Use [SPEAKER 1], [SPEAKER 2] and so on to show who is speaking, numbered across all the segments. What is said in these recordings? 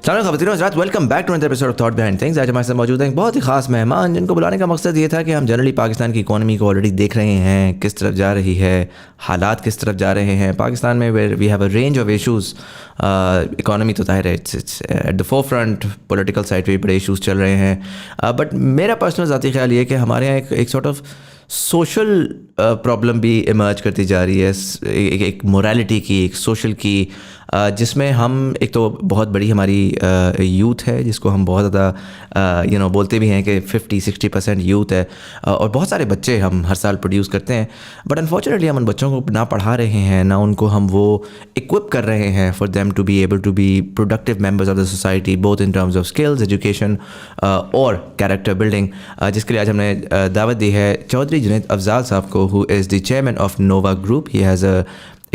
[SPEAKER 1] السلام علیکم حضرات، welcome back to another episode of thought behind things. آج ہمارے ساتھ موجود ہیں ایک بہت ہی خاص مہمان جن کو بلانے کا مقصد یہ تھا کہ ہم جنرلی پاکستان کی اکانومی کو آلریڈی دیکھ رہے ہیں کس طرف جا رہی ہے، حالات کس طرف جا رہے ہیں پاکستان میں. We have a range of issues. Economy تو ظاہر ہے at the forefront, political side پہ بھی بڑے ایشوز چل رہے ہیں. بٹ میرا پرسنل ذاتی خیال یہ ہے کہ ہمارے یہاں ایک سارٹ آف سوشل پرابلم بھی ایمرج کرتی جا رہی ہے، ایک موریلٹی کی، ایک سوشل کی، جس میں ہم ایک تو بہت بڑی ہماری یوتھ ہے جس کو ہم بہت زیادہ بولتے بھی ہیں کہ 50-60% یوتھ ہے، اور بہت سارے بچے ہم ہر سال پروڈیوس کرتے ہیں. بٹ انفارچونیٹلی ہم ان بچوں کو نہ پڑھا رہے ہیں، نہ ان کو ہم وہ اکوپ کر رہے ہیں for them to be able to be productive members of the society, both in terms of skills, education اور کیریکٹر بلڈنگ. جس کے لیے آج ہم نے دعوت دی ہے چودھری جنید افضال صاحب کو، who is the chairman of Nova group. He has a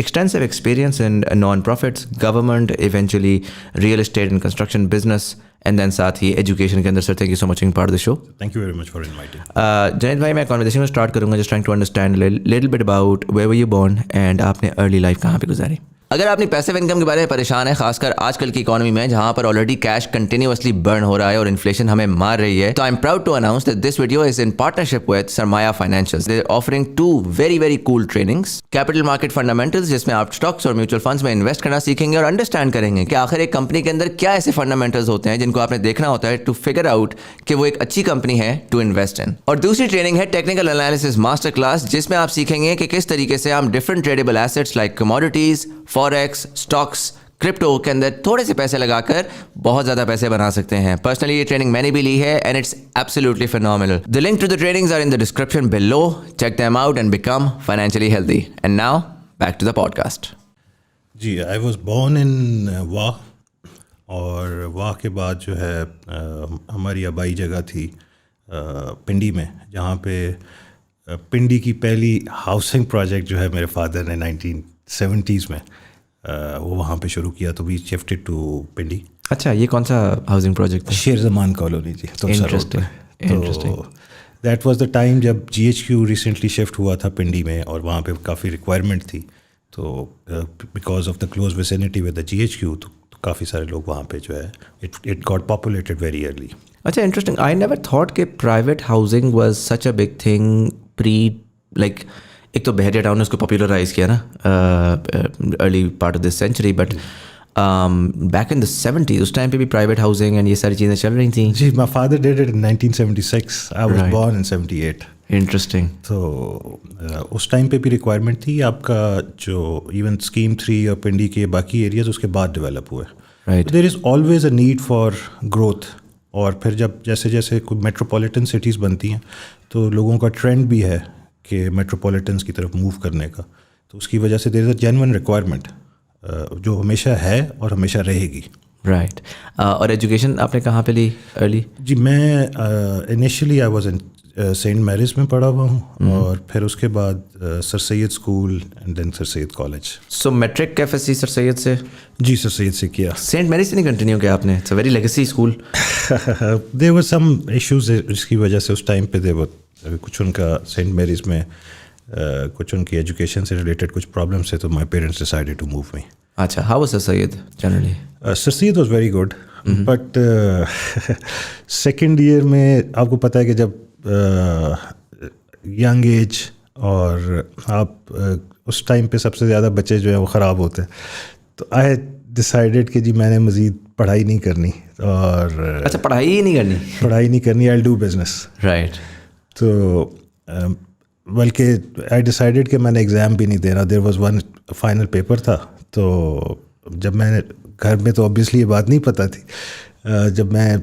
[SPEAKER 1] extensive experience in non-profits, government, eventually real estate and construction business, and then ساتھ ہی ایجوکیشن کے اندر. سر thank you so much being part of the show.
[SPEAKER 2] Thank you very much for inviting.
[SPEAKER 1] Junaid بھائی، میں conversation میں start کروں گا just trying to understand a little bit about where were you born and آپ نے early life کہاں پہ گزاری. اگر آپ نے پیسو انکم کے بارے میں پریشان ہے، خاص کر آج کل کی اکانومی میں جہاں پر آلریڈی کیش کنٹینیوسلی برن ہو رہا ہے اور انفلیشن ہمیں مار رہی ہے، تو I am proud to announce that this video is in partnership with Sarmaya financials. They are offering 2 very cool trainings. Capital market fundamentals, جس میں آپ اسٹاکس اور میوچل فنڈس میں انویسٹ کرنا سیکھیں گے اور انڈرسٹینڈ کریں گے کہ آخر ایک کمپنی کے اندر کیا ایسے فنڈامنٹلز ہوتے ہیں جن کو آپ نے دیکھنا ہوتا ہے ٹو فگر آؤٹ کہ وہ ایک اچھی کمپنی ہے ٹو انویسٹ ان. اور دوسری ٹریننگ ہے ٹیکنیکل انالیسس ماسٹر کلاس، جس میں آپ سیکھیں گے کہ کس طریقے سے ہم different tradable assets like commodities, forex, stocks, crypto کے اندر تھوڑے سے پیسے لگا کر بہت زیادہ پیسے بنا سکتے ہیں. پرسنلی یہ ٹریننگ میں نے بھی لی ہے and it's absolutely phenomenal. The link to the trainings are in the description below. Check them out and become financially healthy. And now back to the podcast.
[SPEAKER 2] جی، I was born in Wah, اور واہ کے بعد جو ہے ہماری آبائی جگہ تھی پنڈی میں، جہاں پہ پنڈی کی پہلی ہاؤسنگ پروجیکٹ جو ہے میرے فادر نے 1970s میں وہ وہاں پہ شروع کیا. تو وی شفٹڈ ٹو پنڈی.
[SPEAKER 1] اچھا، یہ کون سا ہاؤسنگ پروجیکٹ تھا؟
[SPEAKER 2] شیر زمان کالونی. جی، تو دیٹ واز دا ٹائم جب GHQ ریسنٹلی شفٹ ہوا تھا پنڈی میں، اور وہاں پہ کافی ریکوائرمنٹ تھی. تو because of the close vicinity with the GHQ، تو کافی سارے لوگ وہاں پہ جو ہے it got populated very early.
[SPEAKER 1] اچھا، انٹرسٹنگ. آئی نیور تھاٹ کہ private housing was such a big thing like ایک تو بحریہ ٹاؤن نے اس کو پاپولرائز کیا نا early part of this century, but back in the 70s اس ٹائم پہ بھی پرائیویٹ ہاؤسنگ اینڈ یہ ساری چیزیں چل رہی تھیں.
[SPEAKER 2] جی، my father did it in 1976. I was born in 78.
[SPEAKER 1] Interesting.
[SPEAKER 2] تو اس ٹائم پہ بھی ریکوائرمنٹ تھی. آپ کا جو ایون اسکیم 3 اور پنڈی کے باقی ایریاز اس کے بعد ڈیولپ ہوئے. There is always a need for growth. اور پھر جب جیسے کوئی میٹروپولیٹن سٹیز بنتی ہیں تو لوگوں کا ٹرینڈ بھی ہے کہ میٹروپولیٹنس کی طرف موو کرنے کا. تو اس کی وجہ سے دیر از اے جینوئن ریکوائرمنٹ جو ہمیشہ ہے اور ہمیشہ رہے گی.
[SPEAKER 1] رائٹ. اور ایجوکیشن آپ نے کہاں پہ لی ارلی؟
[SPEAKER 2] جی، میں initially I was in saint Mary's میں پڑھا ہوا ہوں، اور پھر اس کے بعد sir Syed school and then sir Syed college.
[SPEAKER 1] So matric KFSC sir Syed سے؟
[SPEAKER 2] جی، سر سید سے کیا.
[SPEAKER 1] سینٹ میریز سے نہیں کنٹینیو کیا آپ نے؟ It's a very legacy school.
[SPEAKER 2] There were some issues جس کی وجہ سے اس ٹائم پہ کچھ ان کا سینٹ میریز میں کچھ ان کی ایجوکیشن سے ریلیٹڈ کچھ پرابلمس تھے، تو my parents decided to move me.
[SPEAKER 1] اچھا، how was sir Syed generally?
[SPEAKER 2] Sir Syed was very good, but second year میں آپ کو پتہ ہے کہ جب ینگ ایج، اور آپ اس ٹائم پہ سب سے زیادہ بچے جو ہیں وہ خراب ہوتے ہیں. تو آئی ڈیسائیڈیڈ کہ جی میں نے مزید پڑھائی نہیں کرنی. اور
[SPEAKER 1] اچھا، پڑھائی نہیں کرنی،
[SPEAKER 2] آئی ڈو بزنس.
[SPEAKER 1] رائٹ.
[SPEAKER 2] تو بلکہ آئی ڈیسائیڈیڈ کہ میں نے ایگزام بھی نہیں دینا. There was one final paper تھا. تو جب میں نے گھر میں تو آبویسلی یہ بات نہیں پتہ تھی. جب میں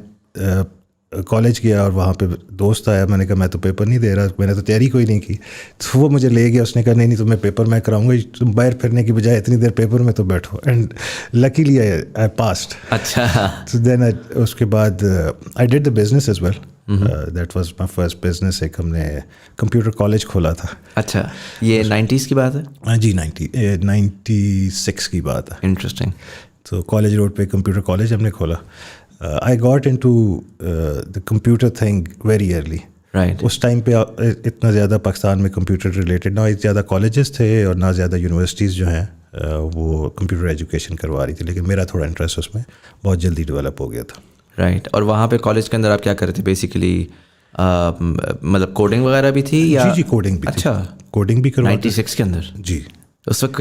[SPEAKER 2] کالج گیا اور وہاں پہ دوست آیا، میں نے کہا میں تو پیپر نہیں دے رہا، میں نے تو تیاری کوئی نہیں کی. تو وہ مجھے لے گیا، اس نے کہا نہیں تو میں پیپر میں کراؤں گا، تم باہر پھرنے کی بجائے اتنی دیر پیپر میں تو بیٹھو. And luckily I passed.
[SPEAKER 1] اچھا.
[SPEAKER 2] تو دین اس کے بعد I did the business as well. That was my first business. ایک ہم نے کمپیوٹر کالج کھولا تھا.
[SPEAKER 1] اچھا، یہ 90s کی بات ہے؟
[SPEAKER 2] جی، 96 کی بات ہے.
[SPEAKER 1] انٹرسٹنگ.
[SPEAKER 2] تو کالج روڈ پہ کمپیوٹر کالج ہم نے کھولا. I got into the computer thing very early.
[SPEAKER 1] Right.
[SPEAKER 2] Us time پہ اتنا زیادہ پاکستان میں کمپیوٹر ریلیٹڈ نہ زیادہ کالجز تھے اور نہ زیادہ یونیورسٹیز جو ہیں وہ کمپیوٹر ایجوکیشن کروا رہی تھی, لیکن میرا تھوڑا انٹرسٹ اس میں بہت جلدی ڈیولپ ہو گیا تھا.
[SPEAKER 1] رائٹ. اور وہاں پہ کالج کے اندر آپ کیا کرتے تھے بیسیکلی؟ مطلب کوڈنگ وغیرہ بھی تھی یا؟
[SPEAKER 2] جی کوڈنگ بھی.
[SPEAKER 1] اچھا,
[SPEAKER 2] کوڈنگ بھی کرواتے
[SPEAKER 1] 96 کے اندر.
[SPEAKER 2] جی
[SPEAKER 1] اس وقت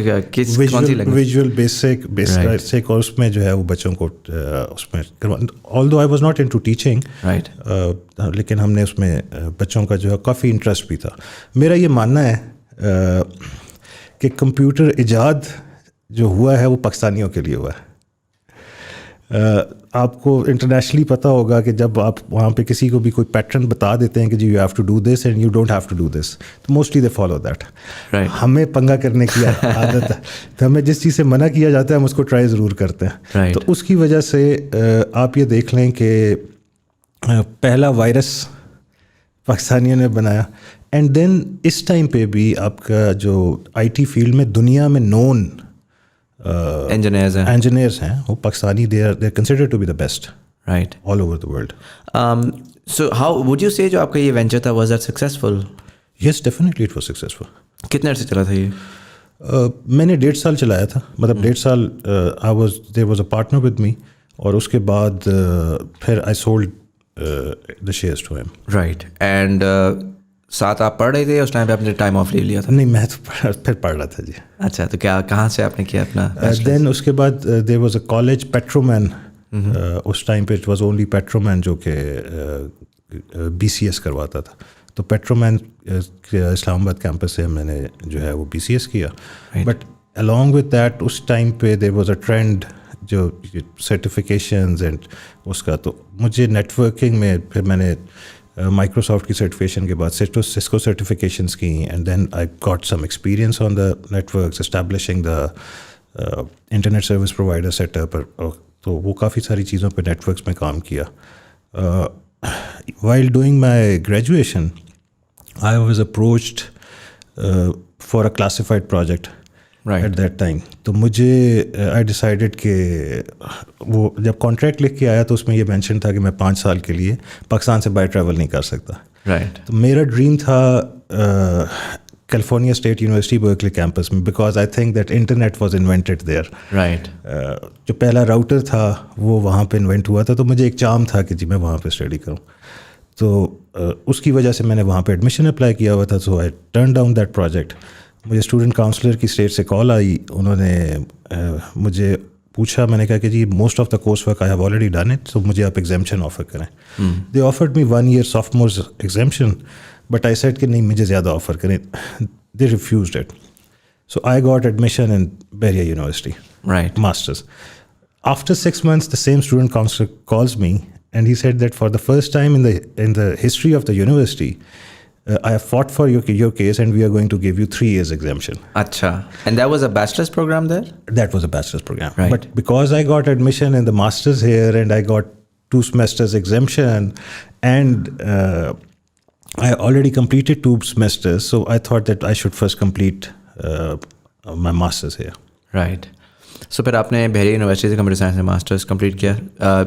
[SPEAKER 1] کون سی لینگویج؟
[SPEAKER 2] ویژول بیسک, اور اس میں جو ہے وہ بچوں کو اس میں although I was not into teaching,
[SPEAKER 1] right,
[SPEAKER 2] لیکن ہم نے اس میں بچوں کا جو ہے کافی انٹرسٹ بھی تھا. میرا یہ ماننا ہے کہ کمپیوٹر ایجاد جو ہوا ہے وہ پاکستانیوں کے لیے ہوا ہے. آپ کو انٹرنیشنلی پتہ ہوگا کہ جب آپ وہاں پہ کسی کو بھی کوئی پیٹرن بتا دیتے ہیں کہ جی you have to do this and you don't have to do this, تو موسٹلی دے فالو دیٹ. ہمیں پنگا کرنے کی عادت ہے, تو ہمیں جس چیز سے منع کیا جاتا ہے ہم اس کو ٹرائی ضرور کرتے ہیں. تو اس کی وجہ سے آپ یہ دیکھ لیں کہ پہلا وائرس پاکستانیوں نے بنایا, اینڈ دین اس ٹائم پہ بھی آپ کا جو آئی ٹی فیلڈ میں دنیا میں نون انجینئرز ہیں وہ Pakistani, they are considered to be the best,
[SPEAKER 1] right,
[SPEAKER 2] all over the world.
[SPEAKER 1] So how would you say جو آپ کا یہ وینچر تھا, was that successful?
[SPEAKER 2] Yes definitely it was successful.
[SPEAKER 1] کتنے عرصے چلا تھا یہ؟
[SPEAKER 2] میں نے 1.5 سال چلایا تھا, مطلب 1.5 سال there was a partner with me, اور اس کے بعد پھر I sold the shares to him.
[SPEAKER 1] Right. And ساتھ آپ پڑھ رہے تھے اس ٹائم پہ؟ آپ نے ٹائم آف لے لیا تھا؟
[SPEAKER 2] نہیں, میں تو پھر پڑھ رہا تھا جی.
[SPEAKER 1] اچھا, تو کیا کہاں سے آپ نے کیا اپنا؟
[SPEAKER 2] دین اس کے بعد there was a college Petroman, اس ٹائم پہ اٹ واز اونلی پیٹرومین جو کہ BCS کرواتا تھا. تو پیٹرومین اسلام آباد کیمپس سے میں نے جو ہے وہ BCS کیا. بٹ along with that اس ٹائم پہ دیر واز اے ٹرینڈ جو سرٹیفکیشنز اینڈ اس کا, تو مجھے نیٹ ورکنگ میں پھر میں نے مائکروسافٹ کی سرٹیفکیشن کے بعد سسکو سرٹیفکیشنس کی, and then I got some experience on the networks, establishing the internet service provider set up. تو وہ کافی ساری چیزوں پہ نیٹورکس میں کام کیا. While doing my graduation I was approached for a classified project at that time. تو مجھے آئی ڈیسائڈیڈ کہ وہ جب کانٹریکٹ لکھ کے آیا تو اس میں یہ مینشن تھا کہ میں 5 سال کے لیے پاکستان سے بائی ٹریول نہیں کر سکتا.
[SPEAKER 1] رائٹ.
[SPEAKER 2] تو میرا ڈریم تھا California state university Berkeley campus میں, because I think that internet was invented there.
[SPEAKER 1] Right.
[SPEAKER 2] جو پہلا راؤٹر تھا وہ وہاں پہ انوینٹ ہوا تھا, تو مجھے ایک چام تھا کہ جی میں وہاں پہ اسٹڈی کروں. تو اس کی وجہ سے میں نے وہاں پہ ایڈمیشن اپلائی کیا ہوا تھا. So I turn down that project. مجھے اسٹوڈنٹ کاؤنسلر کی اسٹیٹ سے کال آئی, انہوں نے مجھے پوچھا, میں نے کہا کہ جی most of the course work I have already done it, so مجھے آپ ایگزیمشن آفر کریں. They offered me 1 year sophomores exemption, but I said کہ نہیں مجھے زیادہ آفر کریں. They refused it. So I got admission in Bahria university,
[SPEAKER 1] right,
[SPEAKER 2] masters. After 6 months the same student counselor calls me and he said that for the first time in the history of the university, I have fought for your case and we are going to give you 3 years exemption.
[SPEAKER 1] Acha. And that was a bachelor's program there?
[SPEAKER 2] That was a bachelor's program.
[SPEAKER 1] Right.
[SPEAKER 2] But because I got admission in the master's here and I got 2 semesters exemption and I already completed 2 semesters, so I thought that I should first complete my master's here.
[SPEAKER 1] Right. So پھر آپ نے Bahria university سے computer science میں masters complete کیا.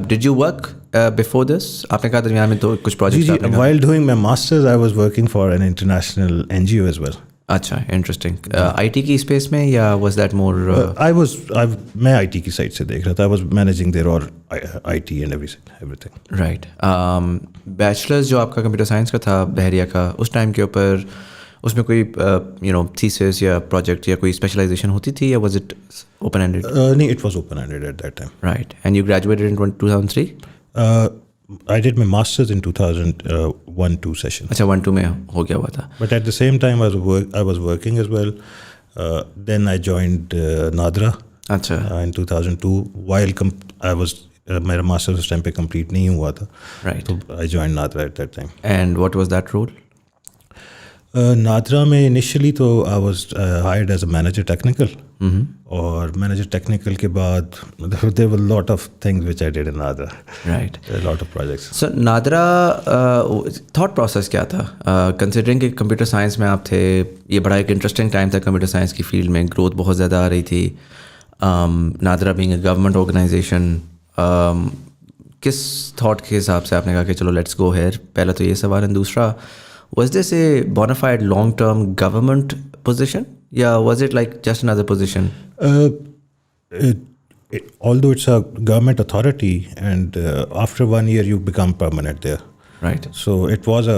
[SPEAKER 1] Did you work before this? آپ نے کہا درمیان میں تو کچھ پروجیکٹ.
[SPEAKER 2] جی, while doing my masters I was working for an international NGO as well.
[SPEAKER 1] اچھا, انٹرسٹنگ. آئی ٹی کی اسپیس میں یا واز دیٹ مور؟
[SPEAKER 2] میں آئی ٹی کی سائڈ سے دیکھ رہا تھا. آئی واز مینیجنگ دیر اور آئی ٹی اینڈ ایوری تھنگ.
[SPEAKER 1] رائٹ. بیچلرز جو آپ کا کمپیوٹر سائنس کا تھا بحریہ کا, اس ٹائم کے اوپر اس میں کوئی تھیسس یا پروجیکٹ یا کوئی اسپیشلائزیشن ہوتی تھی, یا واز اٹ اوپن ہینڈیڈ؟
[SPEAKER 2] نہیں, it was open handed at that time.
[SPEAKER 1] Right. And you graduated in 2003؟
[SPEAKER 2] I did my master's in 2001-2 session.
[SPEAKER 1] اچھا, 1-2 میں ہو گیا ہوا تھا.
[SPEAKER 2] But at the same time I was working as well. Then I joined NADRA.
[SPEAKER 1] اچھا.
[SPEAKER 2] In 2002 while I was میرا master's اس time پہ complete نہیں ہوا تھا.
[SPEAKER 1] Right.
[SPEAKER 2] تو I joined NADRA at that time.
[SPEAKER 1] And what was that role?
[SPEAKER 2] NADRA میں initially تو I was hired as a manager technical, اور مینیجر ٹیکنیکل کے بعد there were lot of things which I did in NADRA.
[SPEAKER 1] Right.
[SPEAKER 2] Lot of projects.
[SPEAKER 1] So NADRA thought process کیا تھا, considering کہ computer science میں آپ تھے, یہ بڑا ایک انٹرسٹنگ ٹائم تھا کمپیوٹر سائنس کی فیلڈ میں, گروتھ بہت زیادہ آ رہی تھی. NADRA being a government organization, کس تھاٹ کے حساب سے آپ نے کہا کہ چلو لیٹس گو ہیئر؟ پہلا تو یہ سوال ہے. دوسرا, was this a bona fide long term government position Yeah, was it like just another position?
[SPEAKER 2] Although it's a government authority, and after 1 year you become permanent there.
[SPEAKER 1] Right.
[SPEAKER 2] So it was a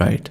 [SPEAKER 1] Right.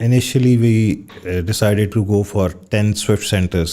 [SPEAKER 2] Initially we decided to go for 10 Swift centers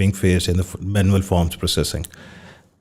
[SPEAKER 2] being faced in the manual forms processing.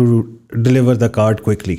[SPEAKER 2] to deliver the card quickly.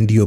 [SPEAKER 2] NDO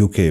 [SPEAKER 2] UK.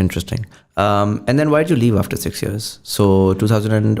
[SPEAKER 1] Interesting. And then why did you leave after 6 years? So 2000 and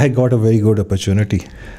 [SPEAKER 2] I got a very good opportunity.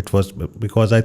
[SPEAKER 2] it was because I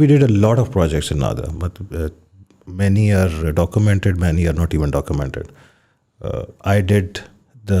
[SPEAKER 2] we did a lot of projects in Nadra, but many are documented, many are not even documented. I did the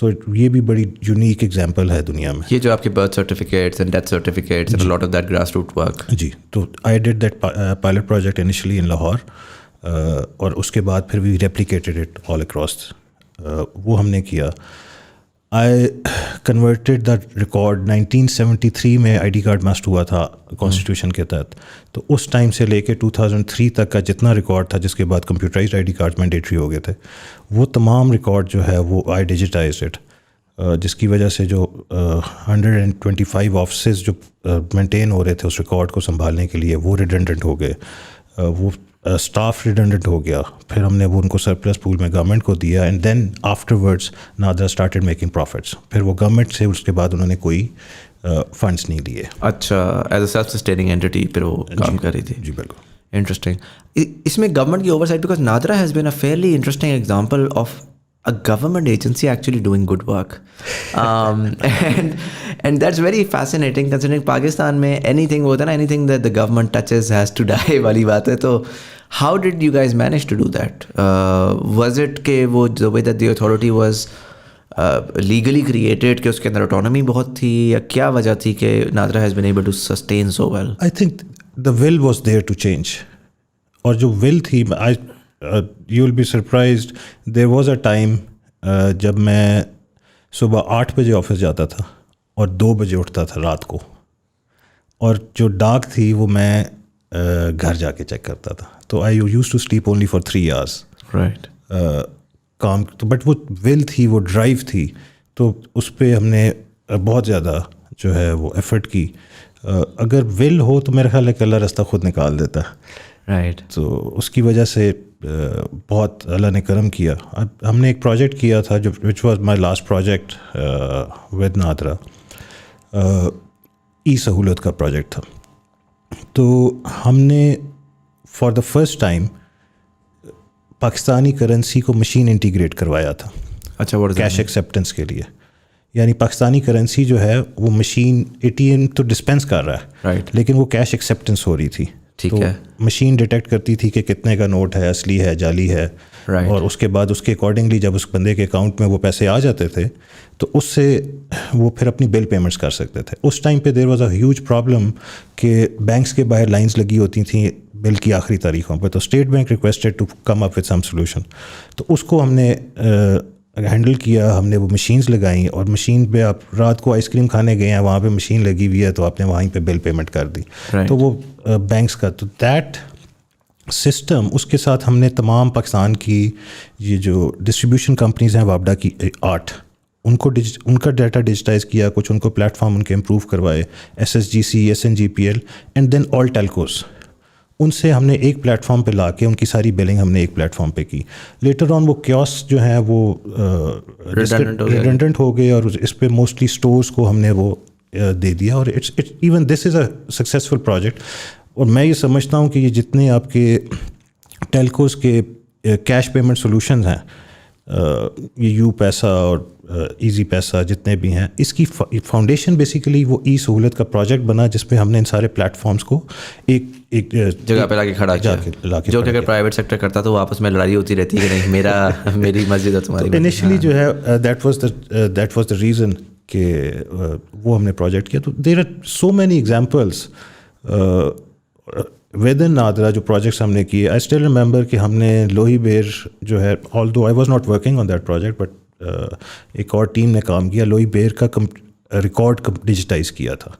[SPEAKER 2] سو یہ بھی بڑی unique example ہے دنیا میں.
[SPEAKER 1] یہ جو آپ کے birth certificates and death certificates and lot of that grass root work.
[SPEAKER 2] جی, تو I did that pilot project initially in Lahore, اور اس کے بعد پھر we replicated it all across. وہ ہم نے کیا. آئی کنورٹیڈ دا ریکارڈ 1973 میں آئی ڈی کارڈ مسٹ ہوا تھا کانسٹیٹیوشن کے تحت, تو اس ٹائم سے لے کے 2003 تک کا جتنا ریکارڈ تھا, جس کے بعد computerized I D card mandatory ہو گئے تھے, وہ تمام ریکارڈ جو ہے وہ آئی ڈیجیٹائزڈ اٹ, جس کی وجہ سے جو 125 آفسز جو مینٹین ہو رہے تھے اس ریکارڈ کو سنبھالنے کے لیے, وہ ریڈنڈنٹ ہو گئے, وہ اسٹاف ریڈنڈنٹ ہو گیا. پھر ہم نے وہ ان کو سرپلس پول میں گورنمنٹ کو دیا, and then afterwards NADRA started making profits. پھر وہ گورنمنٹ سے اس کے بعد انہوں نے کوئی فنڈس نہیں لیے.
[SPEAKER 1] اچھا, as a self sustaining entity پھر وہ کام کر رہی تھی.
[SPEAKER 2] جی بالکل.
[SPEAKER 1] انٹرسٹنگ. اس میں گورنمنٹ کی oversight, because NADRA has been a fairly interesting example of a government agency actually doing good work, and that's very fascinating considering Pakistan mein anything hota na, anything that the government touches has to die wali baat hai. So how did you guys manage to do that? Was it ke wo the way that the authority was legally created کہ اس کے اندر autonomy بہت تھی, یا کیا وجہ تھی کہ NADRA has been able to sustain so well?
[SPEAKER 2] I think the will was there to change, اور جو will تھی, you will be surprised, there was a time جب میں صبح 8 بجے آفس جاتا تھا اور 2 بجے اٹھتا تھا رات کو, اور جو ڈاک تھی وہ میں گھر جا کے چیک کرتا تھا. تو I used to sleep only for 3 hours.
[SPEAKER 1] Right.
[SPEAKER 2] کام تو, بٹ وہ ول تھی, وہ ڈرائیو تھی, تو اس پہ ہم نے بہت زیادہ جو ہے وہ ایفرٹ کی. اگر ول ہو تو میرا خیال ہے کہ اللہ راستہ خود نکال دیتا ہے.
[SPEAKER 1] رائٹ.
[SPEAKER 2] تو اس کی وجہ سے بہت اللہ نے کرم کیا. ہم نے ایک پروجیکٹ کیا تھا جو which was my last project with NADRA, e Sahulat کا پروجیکٹ تھا. تو ہم نے for the first time Pakistani currency کو مشین انٹیگریٹ کروایا تھا.
[SPEAKER 1] اچھا,
[SPEAKER 2] کیش ایکسیپٹنس کے لیے. یعنی پاکستانی کرنسی جو ہے وہ مشین ATM تو ڈسپینس کر رہا ہے,
[SPEAKER 1] رائٹ,
[SPEAKER 2] لیکن وہ کیش ایکسیپٹنس ہو رہی تھی.
[SPEAKER 1] ٹھیک
[SPEAKER 2] تو
[SPEAKER 1] ہے.
[SPEAKER 2] مشین ڈیٹیکٹ کرتی تھی کہ کتنے کا نوٹ ہے, اصلی ہے, جعلی ہے, اور اس کے بعد اس کے اکارڈنگلی جب اس بندے کے اکاؤنٹ میں وہ پیسے آ جاتے تھے تو اس سے وہ پھر اپنی بل پیمنٹس کر سکتے تھے. اس ٹائم پہ there was a huge problem کہ بینکس کے باہر لائنس لگی ہوتی تھیں بل کی آخری تاریخوں پہ. تو state bank requested to come up with some solution. تو اس کو ہم نے ہینڈل کیا. ہم نے وہ مشینز لگائیں, اور مشین پہ آپ رات کو آئس کریم کھانے گئے ہیں, وہاں پہ مشین لگی ہوئی ہے, تو آپ نے وہیں پہ بل پیمنٹ کر دی. تو وہ بینکس کا, تو دیٹ سسٹم, اس کے ساتھ ہم نے تمام پاکستان کی یہ جو ڈسٹریبیوشن کمپنیز ہیں وابڈا کی 8, ان کو ان کا ڈیٹا ڈیجیٹائز کیا, کچھ ان کو پلیٹ فارم ان کے امپروو کروائے, SSGC, SNGPL and then all telcos. ان سے ہم نے ایک پلیٹ فارم پہ لا کے ان کی ساری بلنگ ہم نے ایک پلیٹ فارم پہ کی. لیٹر آن وہ کیوس جو ہیں وہ ریڈنڈنٹ ہو گئے, اور اس پہ موسٹلی اسٹورس کو ہم نے وہ دے دیا. اور even this is a successful project. اور میں یہ سمجھتا ہوں کہ یہ جتنے آپ کے ٹیلکوز کے کیش پیمنٹ سولوشنز ہیں, یہ یو پیسہ اور ایزی پیسہ جتنے بھی ہیں, اس کی فاؤنڈیشن بیسیکلی وہ ای سہولت کا پروجیکٹ بنا, جس پہ ہم نے ان سارے پلیٹ فارمس کو ایک
[SPEAKER 1] جگہ پہ لا کے کھڑا کیا, جو کہ اگر پرائیویٹ سیکٹر کرتا تو آپس میں لڑائی ہوتی رہتی ہے کہ نہیں میری مسجد ہے تمہاری.
[SPEAKER 2] انیشلی جو ہے دیٹ واز دا ریزن کہ وہ ہم نے پروجیکٹ کیا. تو there are so many examples with in NADRA جو پروجیکٹس ہم نے کیے. آئی اسٹل ریممبر کہ ہم نے لوہی بیر جو ہے, although I was not working on that project, but ایک اور ٹیم نے کام کیا, لوہی بیر کا ریکارڈ ڈیجیٹائز کیا تھا,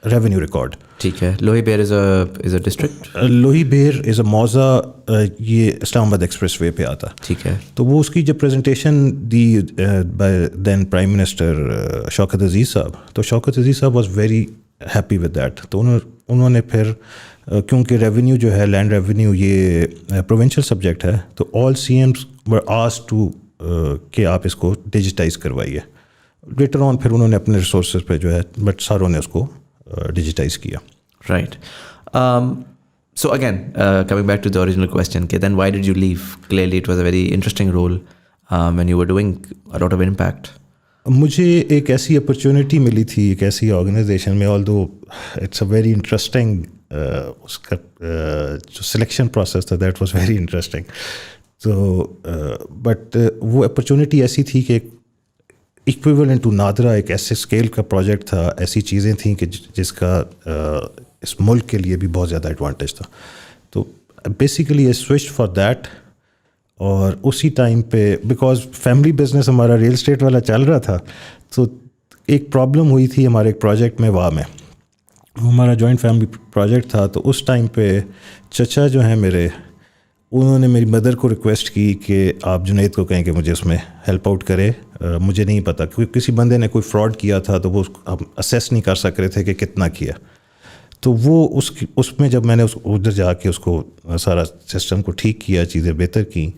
[SPEAKER 2] ریونیو ریکارڈ.
[SPEAKER 1] ٹھیک ہے. لوہی بیر از اے ڈسٹرکٹ,
[SPEAKER 2] لوہی بیر از اے موزہ, یہ اسلام آباد ایکسپریس وے پہ آتا.
[SPEAKER 1] ٹھیک ہے.
[SPEAKER 2] تو وہ اس کی جب پریزنٹیشن دی by then prime minister Shaukat Aziz صاحب, تو شوکت عزیز صاحب was very happy with that. تو انہوں نے پھر, کیونکہ ریونیو جو ہے لینڈ ریونیو یہ پروونشل سبجیکٹ ہے, تو all CMs were asked to کہ آپ اس کو ڈیجیٹائز کروائیے. لیٹر آن پھر انہوں نے اپنے ریسورسز پہ جو ہے, بٹ ساروں نے اس کو ڈیجیٹائز کیا.
[SPEAKER 1] Right. So again coming back to the original question کہ then why did you leave? Clearly it was a very interesting role when you were doing a lot of impact.
[SPEAKER 2] مجھے ایک ایسی opportunity ملی تھی ایک ایسی organization میں, although it's a very interesting, اس کا جو سلیکشن پروسیس تھا دیٹ واز ویری انٹرسٹنگ. تو بٹ وہ اپرچونیٹی ایسی تھی کہ ایکویولنٹ ٹو نادرا ایک ایسے اسکیل کا پروجیکٹ تھا, ایسی چیزیں تھیں کہ جس کا اس ملک کے لیے بھی بہت زیادہ ایڈوانٹیج تھا. تو basically a switch for that. اور اسی ٹائم پہ بیکاز فیملی بزنس ہمارا ریئل اسٹیٹ والا چل رہا تھا, تو ایک پرابلم ہوئی تھی ہمارے ایک پروجیکٹ میں میں ہمارا جوائنٹ فیملی پروجیکٹ تھا. تو اس ٹائم پہ چچا جو ہیں میرے, انہوں نے میری مدر کو ریکویسٹ کی کہ آپ جنید کو کہیں کہ مجھے اس میں ہیلپ آؤٹ کرے. مجھے نہیں پتہ کیونکہ کسی بندے نے کوئی فراڈ کیا تھا تو وہ ہم اسیس نہیں کر سک رہے تھے کہ کتنا کیا. تو وہ اس میں جب میں نے ادھر جا کے اس کو سارا سسٹم کو ٹھیک کیا, چیزیں بہتر کیں,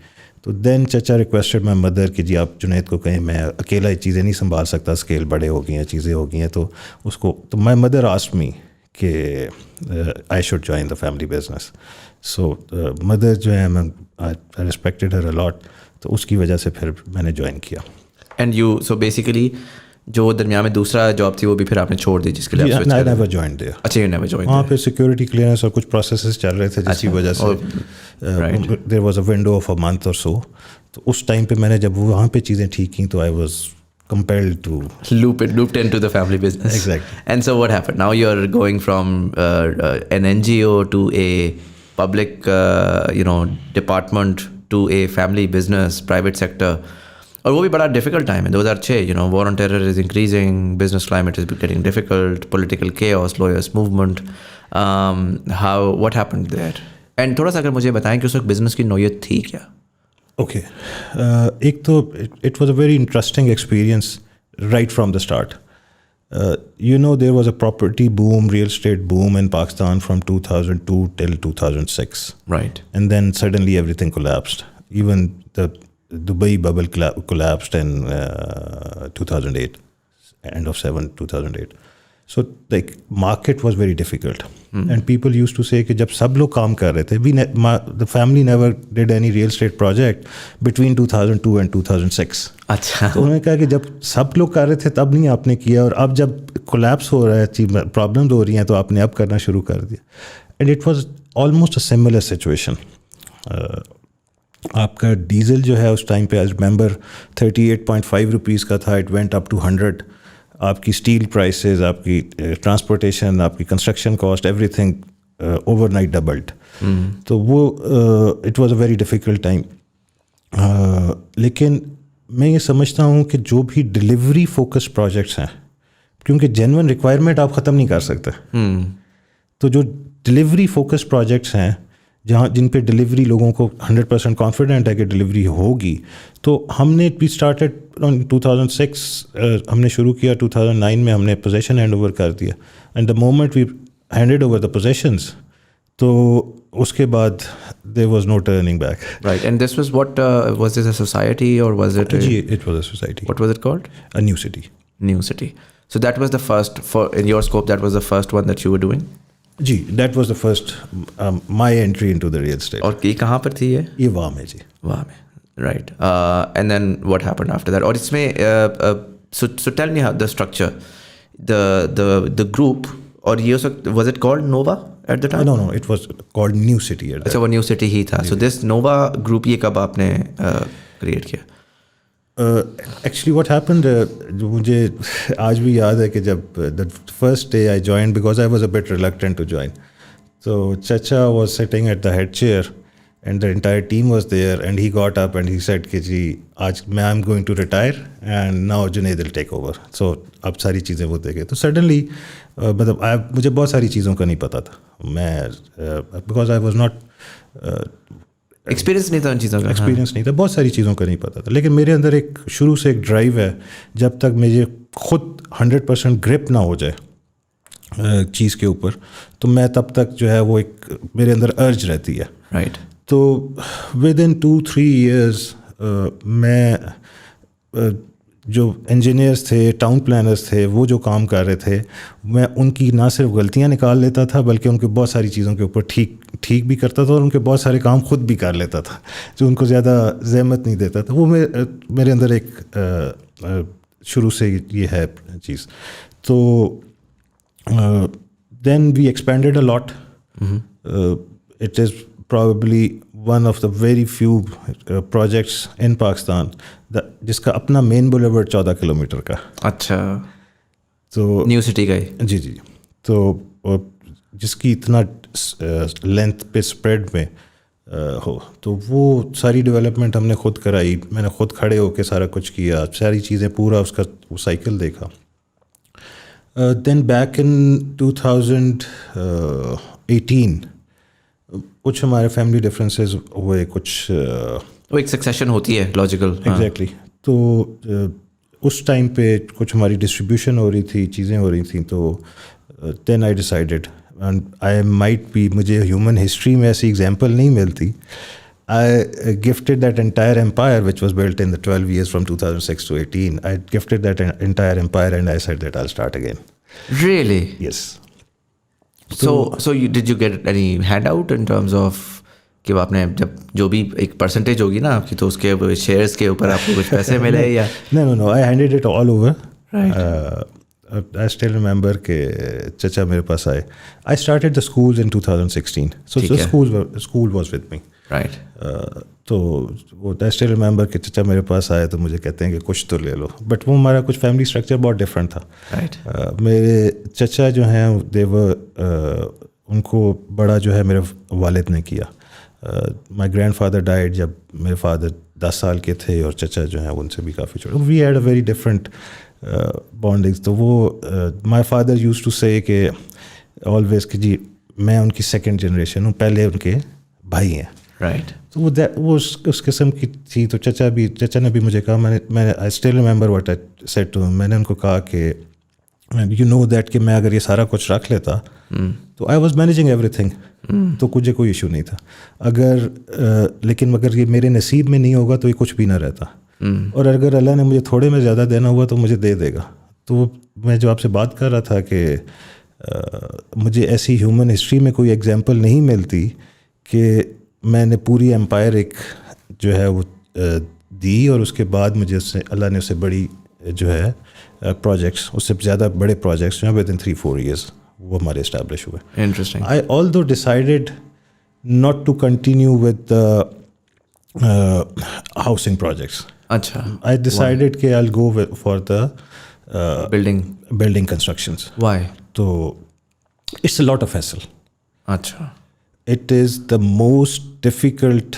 [SPEAKER 2] تو دین چچا ریکویسٹڈ مائی مدر کہ جی آپ جنید کو کہیں, میں اکیلا یہ چیزیں نہیں سنبھال سکتا, اسکیل بڑے ہو گئی ہیں, چیزیں ہو گئی ہیں. تو اس کو تو مائی مدر آسکڈ می کہ I should join the family business. So mother جو ہے میں آئی ریسپیکٹڈ ہر الاٹ, تو اس کی وجہ سے پھر میں نے جوائن کیا.
[SPEAKER 1] اینڈ یو سو بیسیکلی جو درمیان میں دوسرا جاب تھی وہ بھی پھر آپ نے چھوڑ دی جس کے لیے
[SPEAKER 2] آئی نیور جوائن دیر.
[SPEAKER 1] اچھا, یو نیور جوائن.
[SPEAKER 2] وہاں پہ سیکورٹی کلیئرنس اور کچھ پروسیسز چل رہے تھے جس کی وجہ سے دیر was a window of a month اور سو. تو اس ٹائم پہ میں نے جب وہاں پہ چیزیں ٹھیک کیں تو I was compelled to
[SPEAKER 1] looped into the family business.
[SPEAKER 2] Exactly.
[SPEAKER 1] And so what happened? Now you're going from an NGO to a public department to a family business, private sector. اور وہ بھی بڑا ڈیفیکلٹ ٹائم ہے 2006. War on terror is increasing, business climate is getting difficult, political chaos, lawyers movement. How what happened there? And تھوڑا سا اگر مجھے بتائیں کہ اس وقت بزنس کی نوعیت تھی کیا؟
[SPEAKER 2] اوکے, ایک تو it was a very interesting experience right from the start. You know there was a property boom, real estate boom in Pakistan from 2002 till 2006.
[SPEAKER 1] Right.
[SPEAKER 2] And then suddenly everything collapsed. Even the Dubai bubble collapsed in 2008, end of 2008. So like market was very difficult. And people used to say کہ جب سب لوگ کام کر رہے تھے, the family never did any real estate project between 2002 and 2006.
[SPEAKER 1] اچھا.
[SPEAKER 2] تو انہوں نے کہا کہ جب سب لوگ کر رہے تھے تب نہیں آپ نے کیا, اور اب جب کولیپس ہو رہا ہے, پرابلمز ہو رہی ہیں, تو آپ نے اب کرنا شروع کر دیا. And it was almost a similar situation. آپ کا ڈیزل جو ہے اس ٹائم پہ آئی ریمبر 38.5 روپیز کا تھا, اٹ وینٹ اپ ٹو 100. آپ کی اسٹیل پرائسز, آپ کی ٹرانسپورٹیشن, آپ کی construction cost, every thing over night doubled. تو وہ it was a very difficult time. لیکن میں یہ سمجھتا ہوں کہ جو بھی ڈلیوری فوکس پروجیکٹس ہیں, کیونکہ جینوئن ریکوائرمنٹ آپ ختم نہیں کر سکتے, تو جو ڈلیوری فوکس پروجیکٹس ہیں جن پہ ڈلیوری لوگوں کو 100% کانفیڈنٹ ہے کہ ڈلیوری ہوگی, تو ہم نے بھی اسٹارٹیڈ 2006, ہم نے شروع کیا 2009 میں, ہم نے پوزیشن ہینڈ اوور کر دیا. And the moment we handed over the positions, تو اس کے بعد there was no turning back.
[SPEAKER 1] Right. And this was what was this a society or was it
[SPEAKER 2] جی, it was a society.
[SPEAKER 1] What was it called?
[SPEAKER 2] A new city.
[SPEAKER 1] New City. So that was the first, for in your scope, that was the first one that you were doing?
[SPEAKER 2] جی, that was the first my entry into the real estate.
[SPEAKER 1] اور یہ کہاں پر تھی
[SPEAKER 2] یہ وہاں میں. جی,
[SPEAKER 1] وہاں میں. Right. And then what happened after that? اور اس میں so tell me the structure, the group, اور یہ اس وقت was it called Nova at the time?
[SPEAKER 2] No, it was called new city.
[SPEAKER 1] اچھا, وہ نیو سٹی ہی تھا. سو دس نووا گروپ یہ کب آپ نے کریٹ کیا؟
[SPEAKER 2] ایکچولی واٹ ہیپنڈ, جو مجھے آج بھی یاد ہے کہ جب the first day I join, because I was a bit reluctant to join. تو چچا was sitting at the head chair and the entire team was there, and he got up and he said کہ جی آج میں I am going to retire and now Junaid will take over. So اب ساری چیزیں وہ دیکھے. تو سڈنلی مطلب مجھے بہت ساری چیزوں کا نہیں پتہ تھا, میں because I was not
[SPEAKER 1] experience نہیں تھا ان چیزوں کا,
[SPEAKER 2] ایکسپیرینس نہیں تھا, بہت ساری چیزوں کا نہیں پتہ تھا. لیکن میرے اندر ایک شروع سے ایک ڈرائیو ہے, جب تک مجھے خود 100% گرپ نہ ہو جائے چیز کے اوپر, تو میں تب تک جو ہے وہ ایک میرے اندر ارج رہتی ہے.
[SPEAKER 1] رائٹ.
[SPEAKER 2] تو ود ان 2-3 ایئرز میں جو انجینئرس تھے, ٹاؤن پلانرس تھے, وہ جو کام کر رہے تھے, میں ان کی نہ صرف غلطیاں نکال لیتا تھا بلکہ ان کے بہت ساری چیزوں کے اوپر ٹھیک بھی کرتا تھا, اور ان کے بہت سارے کام خود بھی کر لیتا تھا, جو ان کو زیادہ زحمت نہیں دیتا تھا. وہ میرے اندر ایک شروع سے یہ ہے چیز. تو then we expanded a lot. It is probably one of the very few projects in Pakistan جس کا اپنا مین بولیورڈ 14 کلومیٹر کا.
[SPEAKER 1] اچھا,
[SPEAKER 2] تو
[SPEAKER 1] نیو سٹی کا ہی.
[SPEAKER 2] جی تو جس کی اتنا لینتھ پہ اسپریڈ میں ہو, تو وہ ساری ڈیولپمنٹ ہم نے خود کرائی. میں نے خود کھڑے ہو کے سارا کچھ کیا, ساری چیزیں پورا اس کا وہ سائیکل دیکھا. دین بیک ان 2018 کچھ ہمارے فیملی ڈفرینسز ہوئے, کچھ
[SPEAKER 1] وہ ایک سکسیشن ہوتی ہے لاجیکل.
[SPEAKER 2] ایگزیکٹلی. تو اس ٹائم پہ کچھ ہماری ڈسٹریبیوشن ہو رہی تھی, چیزیں ہو رہی تھیں. تو then I decided, and I might be, مجھے ہیومن ہسٹری میں ایسی ایگزامپل نہیں ملتی. I gifted that entire empire which was built in the 12 years from 2006 to 18. I gifted that entire empire and I said that I'll start again.
[SPEAKER 1] Really?
[SPEAKER 2] Yes.
[SPEAKER 1] So did you get any handout in terms of کہ آپ نے جب جو بھی ایک percentage ہوگی نا آپ کی, تو اس کے شیئرس کے اوپر آپ کو کچھ پیسے ملے یا؟
[SPEAKER 2] No, I handed it all over. Right. I still remember کہ چچا میرے پاس آئے. I started the schools in 2016. So the school was with me.
[SPEAKER 1] Right.
[SPEAKER 2] تو وہ I still remember کہ چچا میرے پاس آئے تو مجھے کہتے ہیں کہ کچھ تو لے لو. بٹ وہ ہمارا کچھ فیملی اسٹرکچر بہت ڈفرینٹ تھا.
[SPEAKER 1] Right.
[SPEAKER 2] میرے چچا جو ہیں ان کو بڑا جو ہے میرے والد نے کیا. مائی گرینڈ فادر ڈائڈ جب میرے فادر 10 سال کے تھے, اور چچا جو ہیں ان سے بھی کافی چھوٹے. We had a very different bondings. تو وہ مائی فادر یوز ٹو سے کہ آلویز کہ جی میں ان کی سیکنڈ جنریشن ہوں, پہلے ان کے بھائی ہیں.
[SPEAKER 1] رائٹ.
[SPEAKER 2] تو وہ اس قسم کی تھی. تو چچا نے بھی مجھے کہا, میں I still remember what I said to him. میں نے ان کو کہا کہ یو نو دیٹ کہ میں اگر یہ سارا کچھ رکھ لیتا تو I was managing every thing, تو مجھے کوئی ایشو نہیں تھا. لیکن اگر یہ میرے نصیب میں نہیں ہوگا تو یہ کچھ بھی نہ رہتا, اور اگر اللہ نے مجھے تھوڑے میں زیادہ دینا ہوا تو مجھے دے دے گا. تو میں جو آپ سے بات کر رہا تھا کہ مجھے ایسی ہیومن ہسٹری میں کوئی ایگزامپل نہیں ملتی کہ میں نے پوری امپائر ایک جو ہے وہ دی, اور اس کے بعد مجھے اس سے اللہ نے اس سے بڑی جو ہے پروجیکٹس, اس سے زیادہ بڑے پروجیکٹس جو ہیں ود ان 3-4 ایئرس وہ ہمارے اسٹیبلش ہوئے.
[SPEAKER 1] Interesting.
[SPEAKER 2] I although decided not to continue with housing projects.
[SPEAKER 1] اچھا.
[SPEAKER 2] آئی ڈیسائیڈیڈ کہ I go for the building constructions.
[SPEAKER 1] Why?
[SPEAKER 2] تو it's a lot of hassle.
[SPEAKER 1] اچھا.
[SPEAKER 2] It is the most difficult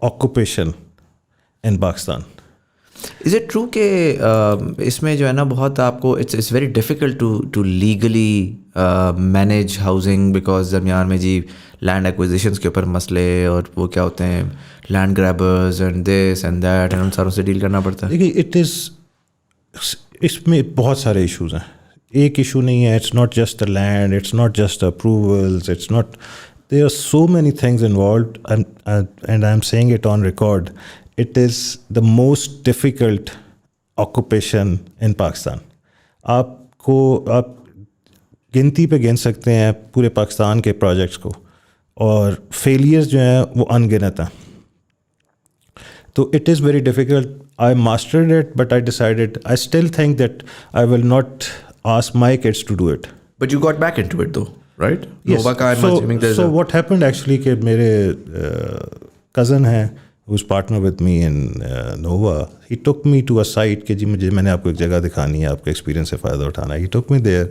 [SPEAKER 2] occupation in Pakistan.
[SPEAKER 1] Is it true کہ اس میں جو ہے نا بہت آپ کو it's very difficult to legally manage housing because درمیان میں جی لینڈ ایکوزیشنس کے اوپر مسئلے, اور وہ کیا ہوتے ہیں land grabbers and this and that, ان ساروں سے ڈیل کرنا پڑتا ہے.
[SPEAKER 2] دیکھیے اس میں بہت سارے ایشوز ہیں. ایک ایشو نہیں ہے. It's not just the land, it's not just approvals, it's not, there are so many things involved, and I am seeing it on record. It is the most difficult occupation in Pakistan. آپ گنتی پہ گن سکتے ہیں پورے پاکستان کے projects کو, اور failures جو ہیں وہ ان گنت ہیں. تو it is very difficult. I mastered it, but I decided, I still think that I will not ask my kids to do it.
[SPEAKER 1] But you got back into it though, right?
[SPEAKER 2] Yes. So what happened actually کہ میرے cousin ہیں who's partner with me in Nova, he took me to a site کہ جی میں نے آپ کو ایک جگہ دکھانی ہے, آپ کے ایکسپیرینس سے فائدہ اٹھانا ہے. He took me there.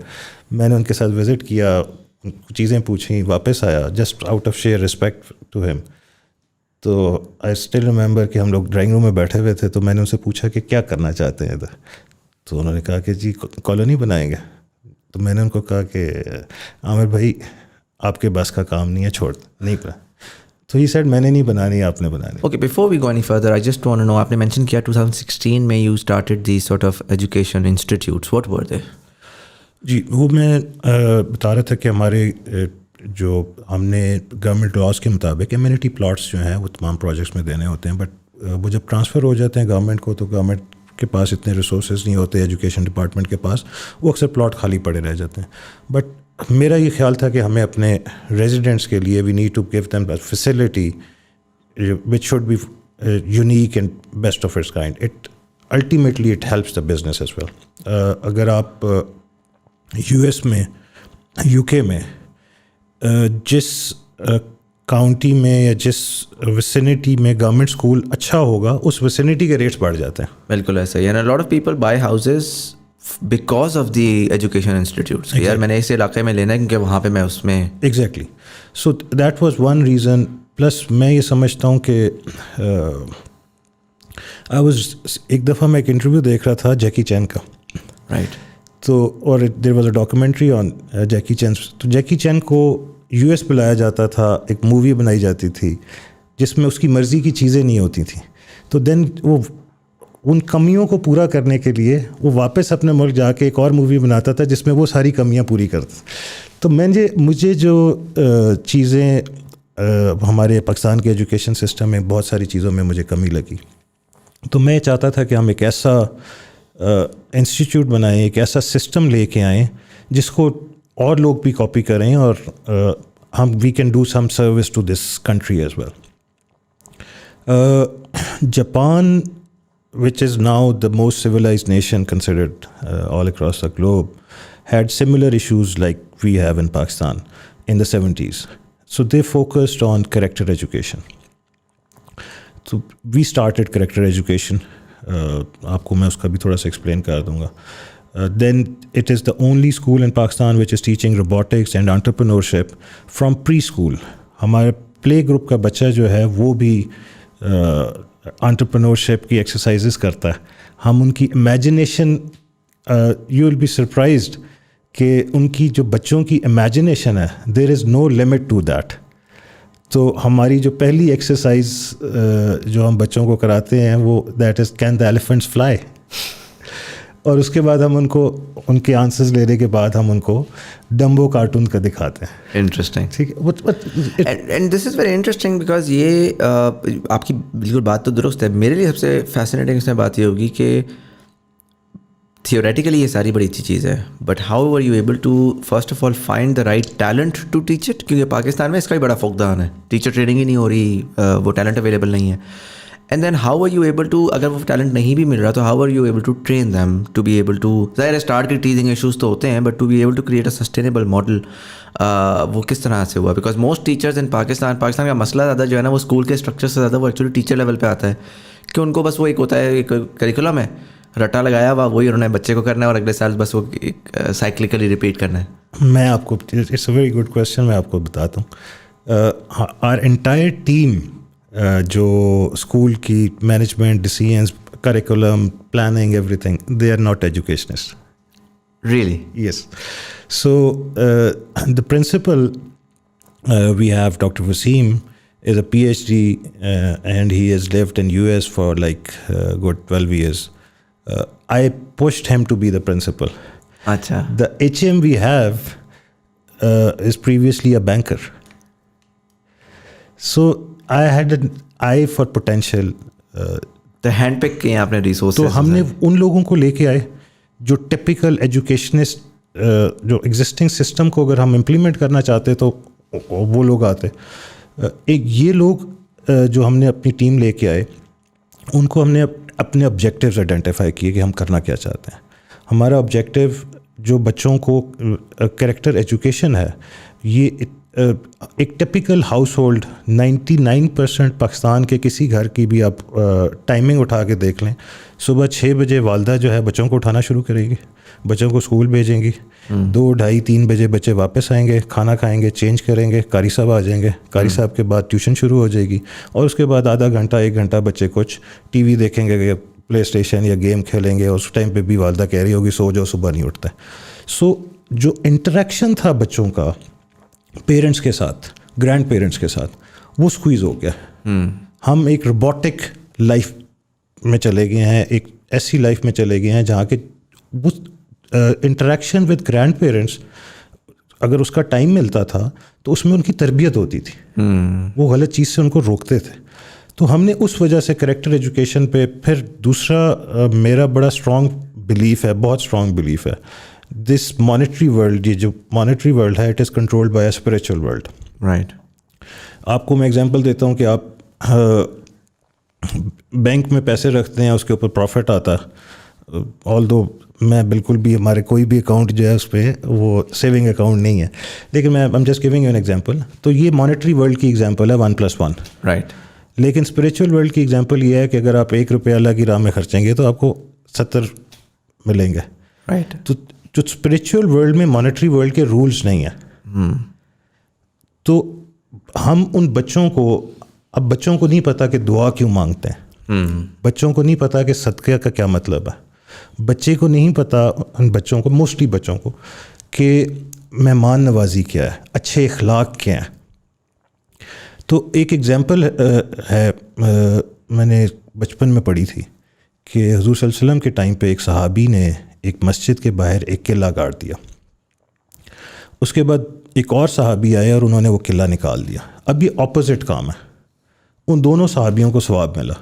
[SPEAKER 2] میں نے ان کے ساتھ وزٹ کیا, چیزیں پوچھیں, واپس آیا just out of sheer respect to him. تو I still remember کہ ہم لوگ ڈرائنگ روم میں بیٹھے ہوئے تھے, تو میں نے ان سے پوچھا کہ کیا کرنا چاہتے ہیں ادھر. تو انہوں نے کہا کہ جی کالونی بنائیں گے. تو میں نے ان کو کہا کہ عامر بھائی آپ کے بس کا کام نہیں ہے, چھوڑ نہیں پڑا. تو یہ سیڈ میں نے نہیں بنانی, آپ نے بنانی.
[SPEAKER 1] Okay, before we go any further I just want to know, آپ نے مینشن کیا 2016 میں you started the sort of education institutes, what were they?
[SPEAKER 2] جی وہ میں بتا رہا تھا کہ ہمارے جو ہم نے گورنمنٹ لاس کے مطابق کمیونٹی پلاٹس جو ہیں وہ تمام پروجیکٹس میں دینے ہوتے ہیں, بٹ وہ جب ٹرانسفر ہو جاتے ہیں گورنمنٹ کو, تو گورنمنٹ کے پاس اتنے ریسورسز نہیں ہوتے, ایجوکیشن ڈپارٹمنٹ کے پاس, وہ اکثر پلاٹ خالی پڑے رہ جاتے ہیں. بٹ میرا یہ خیال تھا کہ ہمیں اپنے ریزیڈنٹس کے لیے we need to give them facility which should be unique and best of its kind. It ultimately it helps the business as well. اگر آپ یو ایس میں, یو کے میں جس کاؤنٹی میں یا جس وسینٹی میں گورنمنٹ اسکول اچھا ہوگا اس وسینٹی کے ریٹس بڑھ جاتے ہیں.
[SPEAKER 1] بالکل ایسا ہی ہے. لاٹ of people by houses because of the education institutes. یار میں نے اس علاقے میں لینا ہے کیونکہ وہاں پہ میں اس میں
[SPEAKER 2] exactly. So that was one reason. Plus میں یہ سمجھتا ہوں کہ ایک دفعہ میں ایک انٹرویو دیکھ رہا تھا جیکی چین کا,
[SPEAKER 1] رائٹ,
[SPEAKER 2] تو اور there was a documentary on Jackie Chan. تو جیکی چین کو یو ایس بلایا جاتا تھا, ایک مووی بنائی جاتی تھی جس میں اس کی مرضی کی چیزیں نہیں ہوتی تھیں. تو دین وہ ان کمیوں کو پورا کرنے کے لیے وہ واپس اپنے ملک جا کے ایک اور مووی بناتا تھا جس میں وہ ساری کمیاں پوری کرتا. تو مجھے جو چیزیں ہمارے پاکستان کے ایجوکیشن سسٹم میں بہت ساری چیزوں میں مجھے کمی لگی, تو میں چاہتا تھا کہ ہم ایک ایسا انسٹیٹیوٹ بنائیں, ایک ایسا سسٹم لے کے آئیں جس کو اور لوگ بھی کاپی کریں اور ہم we can do some service to this country as well. Japan which is now the most civilized nation considered all across the globe, had similar issues like we have in Pakistan in the 70s. So they focused on character education. So we started character education. آپ کو میں اس کا بھی تھوڑا سا explain کر دوں گا. Then it is the only school in Pakistan which is teaching robotics and entrepreneurship from preschool. ہمارے پلے گروپ کا بچہ جو ہے وہ بھی انٹرپرنورشپ کی ایکسرسائزز کرتا ہے. ہم ان کی imagination, you will be surprised کہ ان کی جو بچوں کی امیجنیشن ہے there is no limit to that. تو ہماری جو پہلی ایکسرسائز جو ہم بچوں کو کراتے ہیں وہ that is can the elephants fly, اور اس کے بعد ہم ان کو ان کے آنسرز لینے کے بعد ہم ان کو ڈمبو کارٹون کا دکھاتے ہیں.
[SPEAKER 1] انٹرسٹنگ.
[SPEAKER 2] ٹھیک ہے,
[SPEAKER 1] and this is very interesting because یہ آپ کی بالکل بات تو درست ہے. میرے لیے سب سے فیسنیٹنگ اس میں بات یہ ہوگی کہ تھیوریٹیکلی یہ ساری بڑی اچھی چیز ہے, but how are you able to first of all find the right talent to teach it, کیونکہ پاکستان میں اس کا بھی بڑا فقدان ہے. ٹیچر ٹریننگ ہی نہیں ہو رہی, وہ ٹیلنٹ اویلیبل نہیں ہے. And then how are you able to, اگر وہ ٹیلنٹ نہیں بھی مل رہا تو how are you able to train them to be able to, ظاہر اسٹارٹ کے ٹیچنگ ایشوز تو ہوتے ہیں, but to be able to create a sustainable model. وہ کس طرح سے ہوا؟ Because most teachers in Pakistan کا مسئلہ زیادہ جو ہے نا وہ اسکول کے اسٹرکچر سے زیادہ وہ ایکچولی ٹیچر لیول پہ آتا ہے, کہ ان کو بس وہ ایک ہوتا ہے ایک کریکولم ہے رٹا لگایا ہوا, وہی انہوں نے بچے کو کرنا ہے اور اگلے سال بس وہ سائیکلیکلی ریپیٹ کرنا ہے.
[SPEAKER 2] میں آپ کو, it's a very good question, میں آپ کو بتاتا ہوں. آر انٹائر ٹیم جو اسکول کی management, decisions, curriculum, planning, everything, they are not educationist.
[SPEAKER 1] Really?
[SPEAKER 2] Yes. So the principal we have doctor Waseem is a PhD and he has lived in US for like good 12 years. I pushed him to be the principal.
[SPEAKER 1] Acha.
[SPEAKER 2] The HM we have is previously a banker. So I had an eye for potential.
[SPEAKER 1] تو hand پک کیے آپ نے resources.
[SPEAKER 2] تو ہم نے ان لوگوں کو لے کے آئے جو ٹپیکل ایجوکیشنسٹ, جو ایگزسٹنگ سسٹم کو اگر ہم امپلیمنٹ کرنا چاہتے تو وہ لوگ آتے. ایک یہ لوگ جو ہم نے اپنی ٹیم لے کے آئے, ان کو ہم نے اپنے آبجیکٹیوز آئیڈینٹیفائی کیے کہ ہم کرنا کیا چاہتے ہیں. ہمارا آبجیکٹیو جو بچوں کو کریکٹر ایجوکیشن ہے, یہ ایک ٹپیکل ہاؤس ہولڈ 99% پاکستان کے کسی گھر کی بھی آپ ٹائمنگ اٹھا کے دیکھ لیں, صبح 6 بجے والدہ جو ہے بچوں کو اٹھانا شروع کرے گی, بچوں کو اسکول بھیجیں گی, 2, 2:30, 3 بجے بچے واپس آئیں گے, کھانا کھائیں گے, چینج کریں گے, قاری صاحب آ جائیں گے, قاری صاحب کے بعد ٹیوشن شروع ہو جائے گی, اور اس کے بعد آدھا گھنٹہ 1 گھنٹہ بچے کچھ ٹی وی دیکھیں گے, پلے اسٹیشن یا گیم کھیلیں گے, اور اس ٹائم پہ بھی والدہ کہہ رہی ہوگی سو جاؤ, صبح نہیں اٹھتا. سو جو انٹریکشن تھا بچوں کا پیرنٹس کے ساتھ, گرینڈ پیرنٹس کے ساتھ, وہ سکویز ہو گیا. ہم ایک روبوٹک لائف میں چلے گئے ہیں, ایک ایسی لائف میں چلے گئے ہیں جہاں کہ وہ انٹریکشن ود گرینڈ پیرنٹس, اگر اس کا ٹائم ملتا تھا تو اس میں ان کی تربیت ہوتی تھی, وہ غلط چیز سے ان کو روکتے تھے. تو ہم نے اس وجہ سے کریکٹر ایجوکیشن پہ پھر دوسرا میرا بڑا اسٹرانگ بلیف ہے, بہت اسٹرانگ بلیف ہے, دس مانیٹری ورلڈ, یہ جو مانیٹری ورلڈ ہے, it is controlled by a spiritual world.
[SPEAKER 1] Right.
[SPEAKER 2] آپ کو میں ایگزامپل دیتا ہوں کہ آپ بینک میں پیسے رکھتے ہیں, اس کے اوپر پروفٹ آتا ہے, آل دو میں بالکل بھی ہمارے کوئی بھی اکاؤنٹ جو ہے اس پہ وہ سیونگ اکاؤنٹ نہیں ہے, لیکن میں am just giving you an example. تو یہ مانیٹری ورلڈ کی ایگزامپل ہے 1+1.
[SPEAKER 1] رائٹ.
[SPEAKER 2] لیکن اسپریچول ورلڈ کی ایگزامپل یہ ہے کہ اگر آپ ₹1 اللہ کی راہ میں خرچیں گے تو آپ کو 70 ملیں گے.
[SPEAKER 1] رائٹ.
[SPEAKER 2] تو جو اسپریچول ورلڈ میں مانیٹری ورلڈ کے رولس نہیں ہیں. تو ہم ان بچوں کو, اب بچوں کو نہیں پتا کہ دعا کیوں مانگتے ہیں, بچوں کو نہیں پتا کہ صدقہ کا کیا مطلب ہے, بچے کو نہیں پتا, ان بچوں کو, موسٹلی بچوں کو, کہ مہمان نوازی کیا ہے, اچھے اخلاق کیا ہیں. تو ایک ایگزامپل ہے میں نے بچپن میں پڑھی تھی کہ حضور صلی اللہ علیہ وسلم کے ٹائم پہ ایک صحابی نے ایک مسجد کے باہر ایک قلعہ گاڑ دیا. اس کے بعد ایک اور صحابی آئے اور انہوں نے وہ قلعہ نکال دیا. اب یہ اپوزٹ کام ہے. ان دونوں صحابیوں کو ثواب ملا.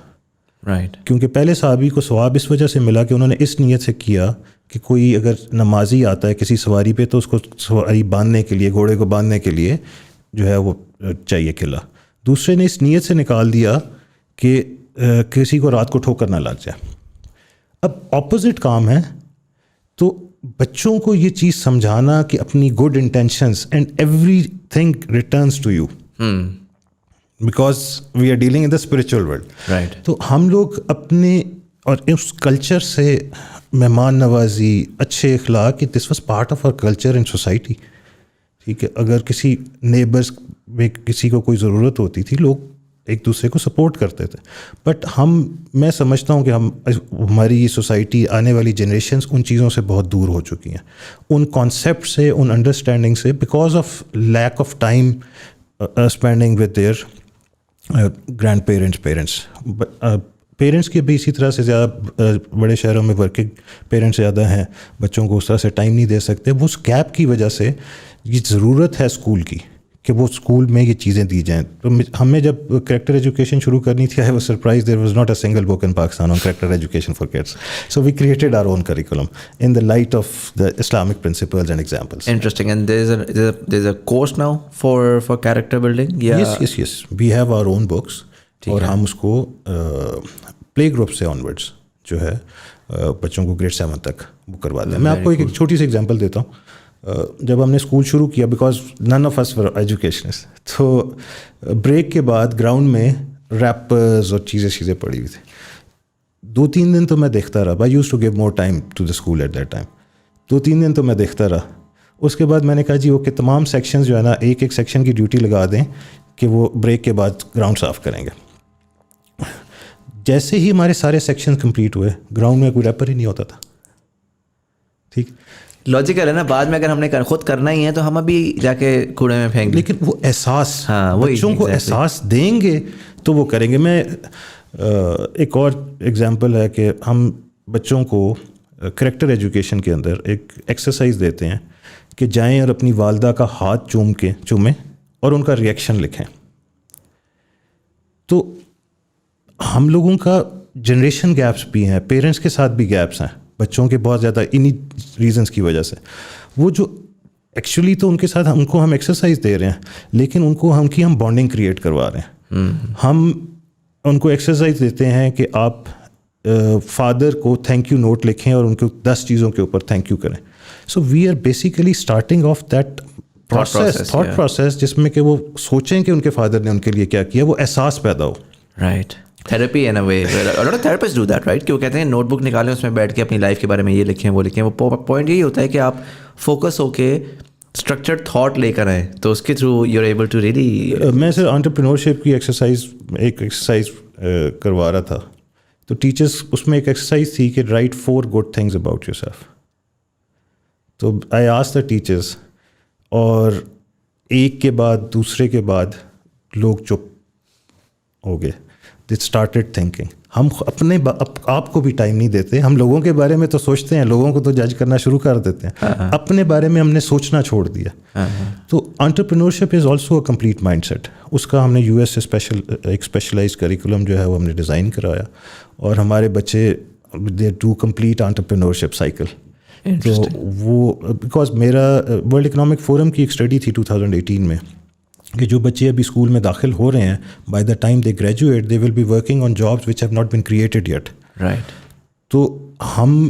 [SPEAKER 1] رائٹ.
[SPEAKER 2] کیونکہ پہلے صحابی کو ثواب اس وجہ سے ملا کہ انہوں نے اس نیت سے کیا کہ کوئی اگر نمازی آتا ہے کسی سواری پہ تو اس کو سواری باندھنے کے لیے, گھوڑے کو باندھنے کے لیے جو ہے وہ چاہیے قلعہ. دوسرے نے اس نیت سے نکال دیا کہ کسی کو رات کو ٹھوکر نہ لگ جائے. اب اپوزٹ کام ہے. تو بچوں کو یہ چیز سمجھانا کہ اپنی good intentions and every thing returns to you, because we are dealing in the spiritual world.
[SPEAKER 1] Right.
[SPEAKER 2] تو ہم لوگ اپنے اور اس کلچر سے مہمان نوازی, اچھے اخلاق, کہ this was part of our culture in society. ٹھیک ہے, اگر کسی نیبرس میں کسی کو کوئی ضرورت ہوتی تھی, لوگ ایک دوسرے کو سپورٹ کرتے تھے. بٹ میں سمجھتا ہوں کہ ہماری یہ سوسائٹی, آنے والی جنریشنز ان چیزوں سے بہت دور ہو چکی ہیں, ان کانسیپٹ سے, ان انڈرسٹینڈنگ سے, because of lack of time spending with their grandparents. Parents کی بھی اسی طرح سے زیادہ بڑے شہروں میں ورکنگ پیرنٹس زیادہ ہیں, بچوں کو اس طرح سے ٹائم نہیں دے سکتے. وہ اس گیپ کی وجہ سے یہ ضرورت ہے اسکول کی کہ وہ اسکول میں یہ چیزیں دی جائیں. تو ہمیں جب کریکٹر ایجوکیشن شروع کرنی تھی, I was surprise there was not a single book in Pakistan on character education for kids. So we created our own curriculum in the light of the Islamic principles and examples.
[SPEAKER 1] Interesting. And there's a course now for character building? Yeah.
[SPEAKER 2] Yes. We have our own books. اور ہم اس کو play group سے onwards جو ہے بچوں کو grade 7 تک وہ کرواتے ہیں. میں آپ کو ایک چھوٹی سی ایگزامپل دیتا ہوں. جب ہم نے اسکول شروع کیا, because none of us were educationist, تو بریک کے بعد گراؤنڈ میں ریپرز اور چیزیں پڑی ہوئی تھیں. 2-3 دن تو میں دیکھتا رہا. I use to give more time to the school at that time. 2-3 دن تو میں دیکھتا رہا. اس کے بعد میں نے کہا جی اوکے, تمام سیکشنز جو ہے نا, ایک سیکشن کی ڈیوٹی لگا دیں کہ وہ بریک کے بعد گراؤنڈ صاف کریں گے. جیسے ہی ہمارے سارے سیکشن کمپلیٹ ہوئے, گراؤنڈ میں کوئی ریپر ہی نہیں ہوتا تھا. ٹھیک,
[SPEAKER 1] لاجیکل ہے نا. بعد میں اگر ہم نے خود کرنا ہی ہے تو ہم ابھی جا کے کوڑے میں پھینک دیں.
[SPEAKER 2] لیکن وہ احساس, بچوں کو احساس دیں گے تو وہ کریں گے. میں ایک اور ایگزامپل ہے کہ ہم بچوں کو کریکٹر ایجوکیشن کے اندر ایک ایکسرسائز دیتے ہیں کہ جائیں اور اپنی والدہ کا ہاتھ چومیں اور ان کا ریئیکشن لکھیں. تو ہم لوگوں کا جنریشن گیپس بھی ہیں, پیرنٹس کے ساتھ بھی گیپس ہیں بچوں کے بہت زیادہ, انہی ریزنس کی وجہ سے. وہ جو ایکچولی تو ان کے ساتھ ان کو ہم ایکسرسائز دے رہے ہیں, لیکن ان کو ہم بانڈنگ کریٹ کروا رہے ہیں. ہم ان کو ایکسرسائز دیتے ہیں کہ آپ فادر کو تھینک یو نوٹ لکھیں اور ان کو 10 چیزوں کے اوپر تھینک یو کریں. So we are basically starting off that thought process جس میں کہ وہ سوچیں کہ ان کے فادر نے ان کے لیے کیا کیا, وہ احساس پیدا ہو.
[SPEAKER 1] Right. Therapy in a way, therapist do that right, کہ وہ کہتے ہیں نوٹ بک نکالیں, اس میں بیٹھ کے اپنی لائف کے بارے میں یہ لکھیں وہ لکھیں. وہ پوائنٹ یہی ہوتا ہے کہ آپ فوکس ہو کے اسٹرکچرڈ تھاٹ لے کر آئیں, تو اس کے through you are able to really. میں
[SPEAKER 2] سر انٹرپرینورشپ کی ایکسرسائز کروا رہا تھا, تو ٹیچرس اس میں ایک ایکسرسائز تھی کہ right 4 good things about your self. تو آئی آسک دا ٹیچرس, اور ایک کے بعد دوسرے کے بعد لوگ چپ ہو گئے. They started thinking. ہم اپنے آپ کو بھی ٹائم نہیں دیتے. ہم لوگوں کے بارے میں تو سوچتے ہیں, لوگوں کو تو جج کرنا شروع کر دیتے ہیں, اپنے بارے میں ہم نے سوچنا چھوڑ دیا. تو entrepreneurship is also a complete mindset. اس کا ہم نے US سے ایک اسپیشلائز کریکولم جو ہے وہ ہم نے ڈیزائن کرایا, اور ہمارے بچے they do complete entrepreneurship cycle. تو وہ بیکاز میرا ورلڈ اکنامک فورم کی ایک اسٹڈی تھی 2018 میں کہ جو بچے ابھی اسکول میں داخل ہو رہے ہیں, by the time they graduate they will be working on jobs which have not been created yet.
[SPEAKER 1] Right.
[SPEAKER 2] تو ہم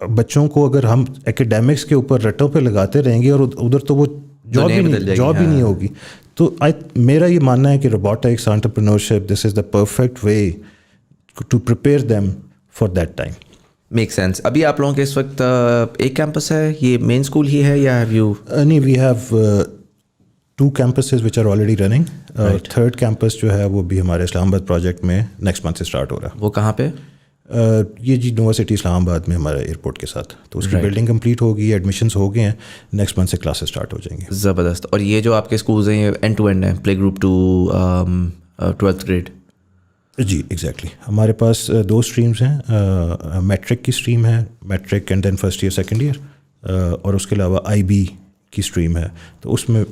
[SPEAKER 2] بچوں کو اگر ہم ایکیڈیمکس کے اوپر رٹوں پہ لگاتے رہیں گے اور ادھر تو وہ جاب ہی نہیں ہوگی. تو میرا یہ ماننا ہے کہ robotics entrepreneurship this is the perfect way to prepare them for that time.
[SPEAKER 1] Make sense. ابھی آپ لوگوں کے اس وقت ایک کیمپس ہے, یہ مین اسکول ہی ہے یا ہیو یو؟
[SPEAKER 2] نہیں, we have 2 campuses which are already running. Third campus جو ہے وہ بھی ہمارے اسلام آباد پروجیکٹ میں نیکسٹ منتھ سے اسٹارٹ ہو رہا ہے.
[SPEAKER 1] وہ کہاں پہ؟
[SPEAKER 2] یہ جی یونیورسٹی اسلام آباد میں ہمارے ایئرپورٹ کے ساتھ. تو اس کی بلڈنگ کمپلیٹ ہوگی, ایڈمیشنس ہو گئے ہیں, نیکسٹ منتھ سے کلاسز اسٹارٹ ہو جائیں گے.
[SPEAKER 1] زبردست. اور یہ جو آپ کے اسکولز ہیں یہ اینڈ ٹو اینڈ ہیں, play group to 12th grade?
[SPEAKER 2] جی ایگزیکٹلی. ہمارے پاس 2 اسٹریمز ہیں. میٹرک کی اسٹریم ہے, matric and then first year second year, اور اس کے علاوہ آئی بی کی اسٹریم ہے. تو اس میں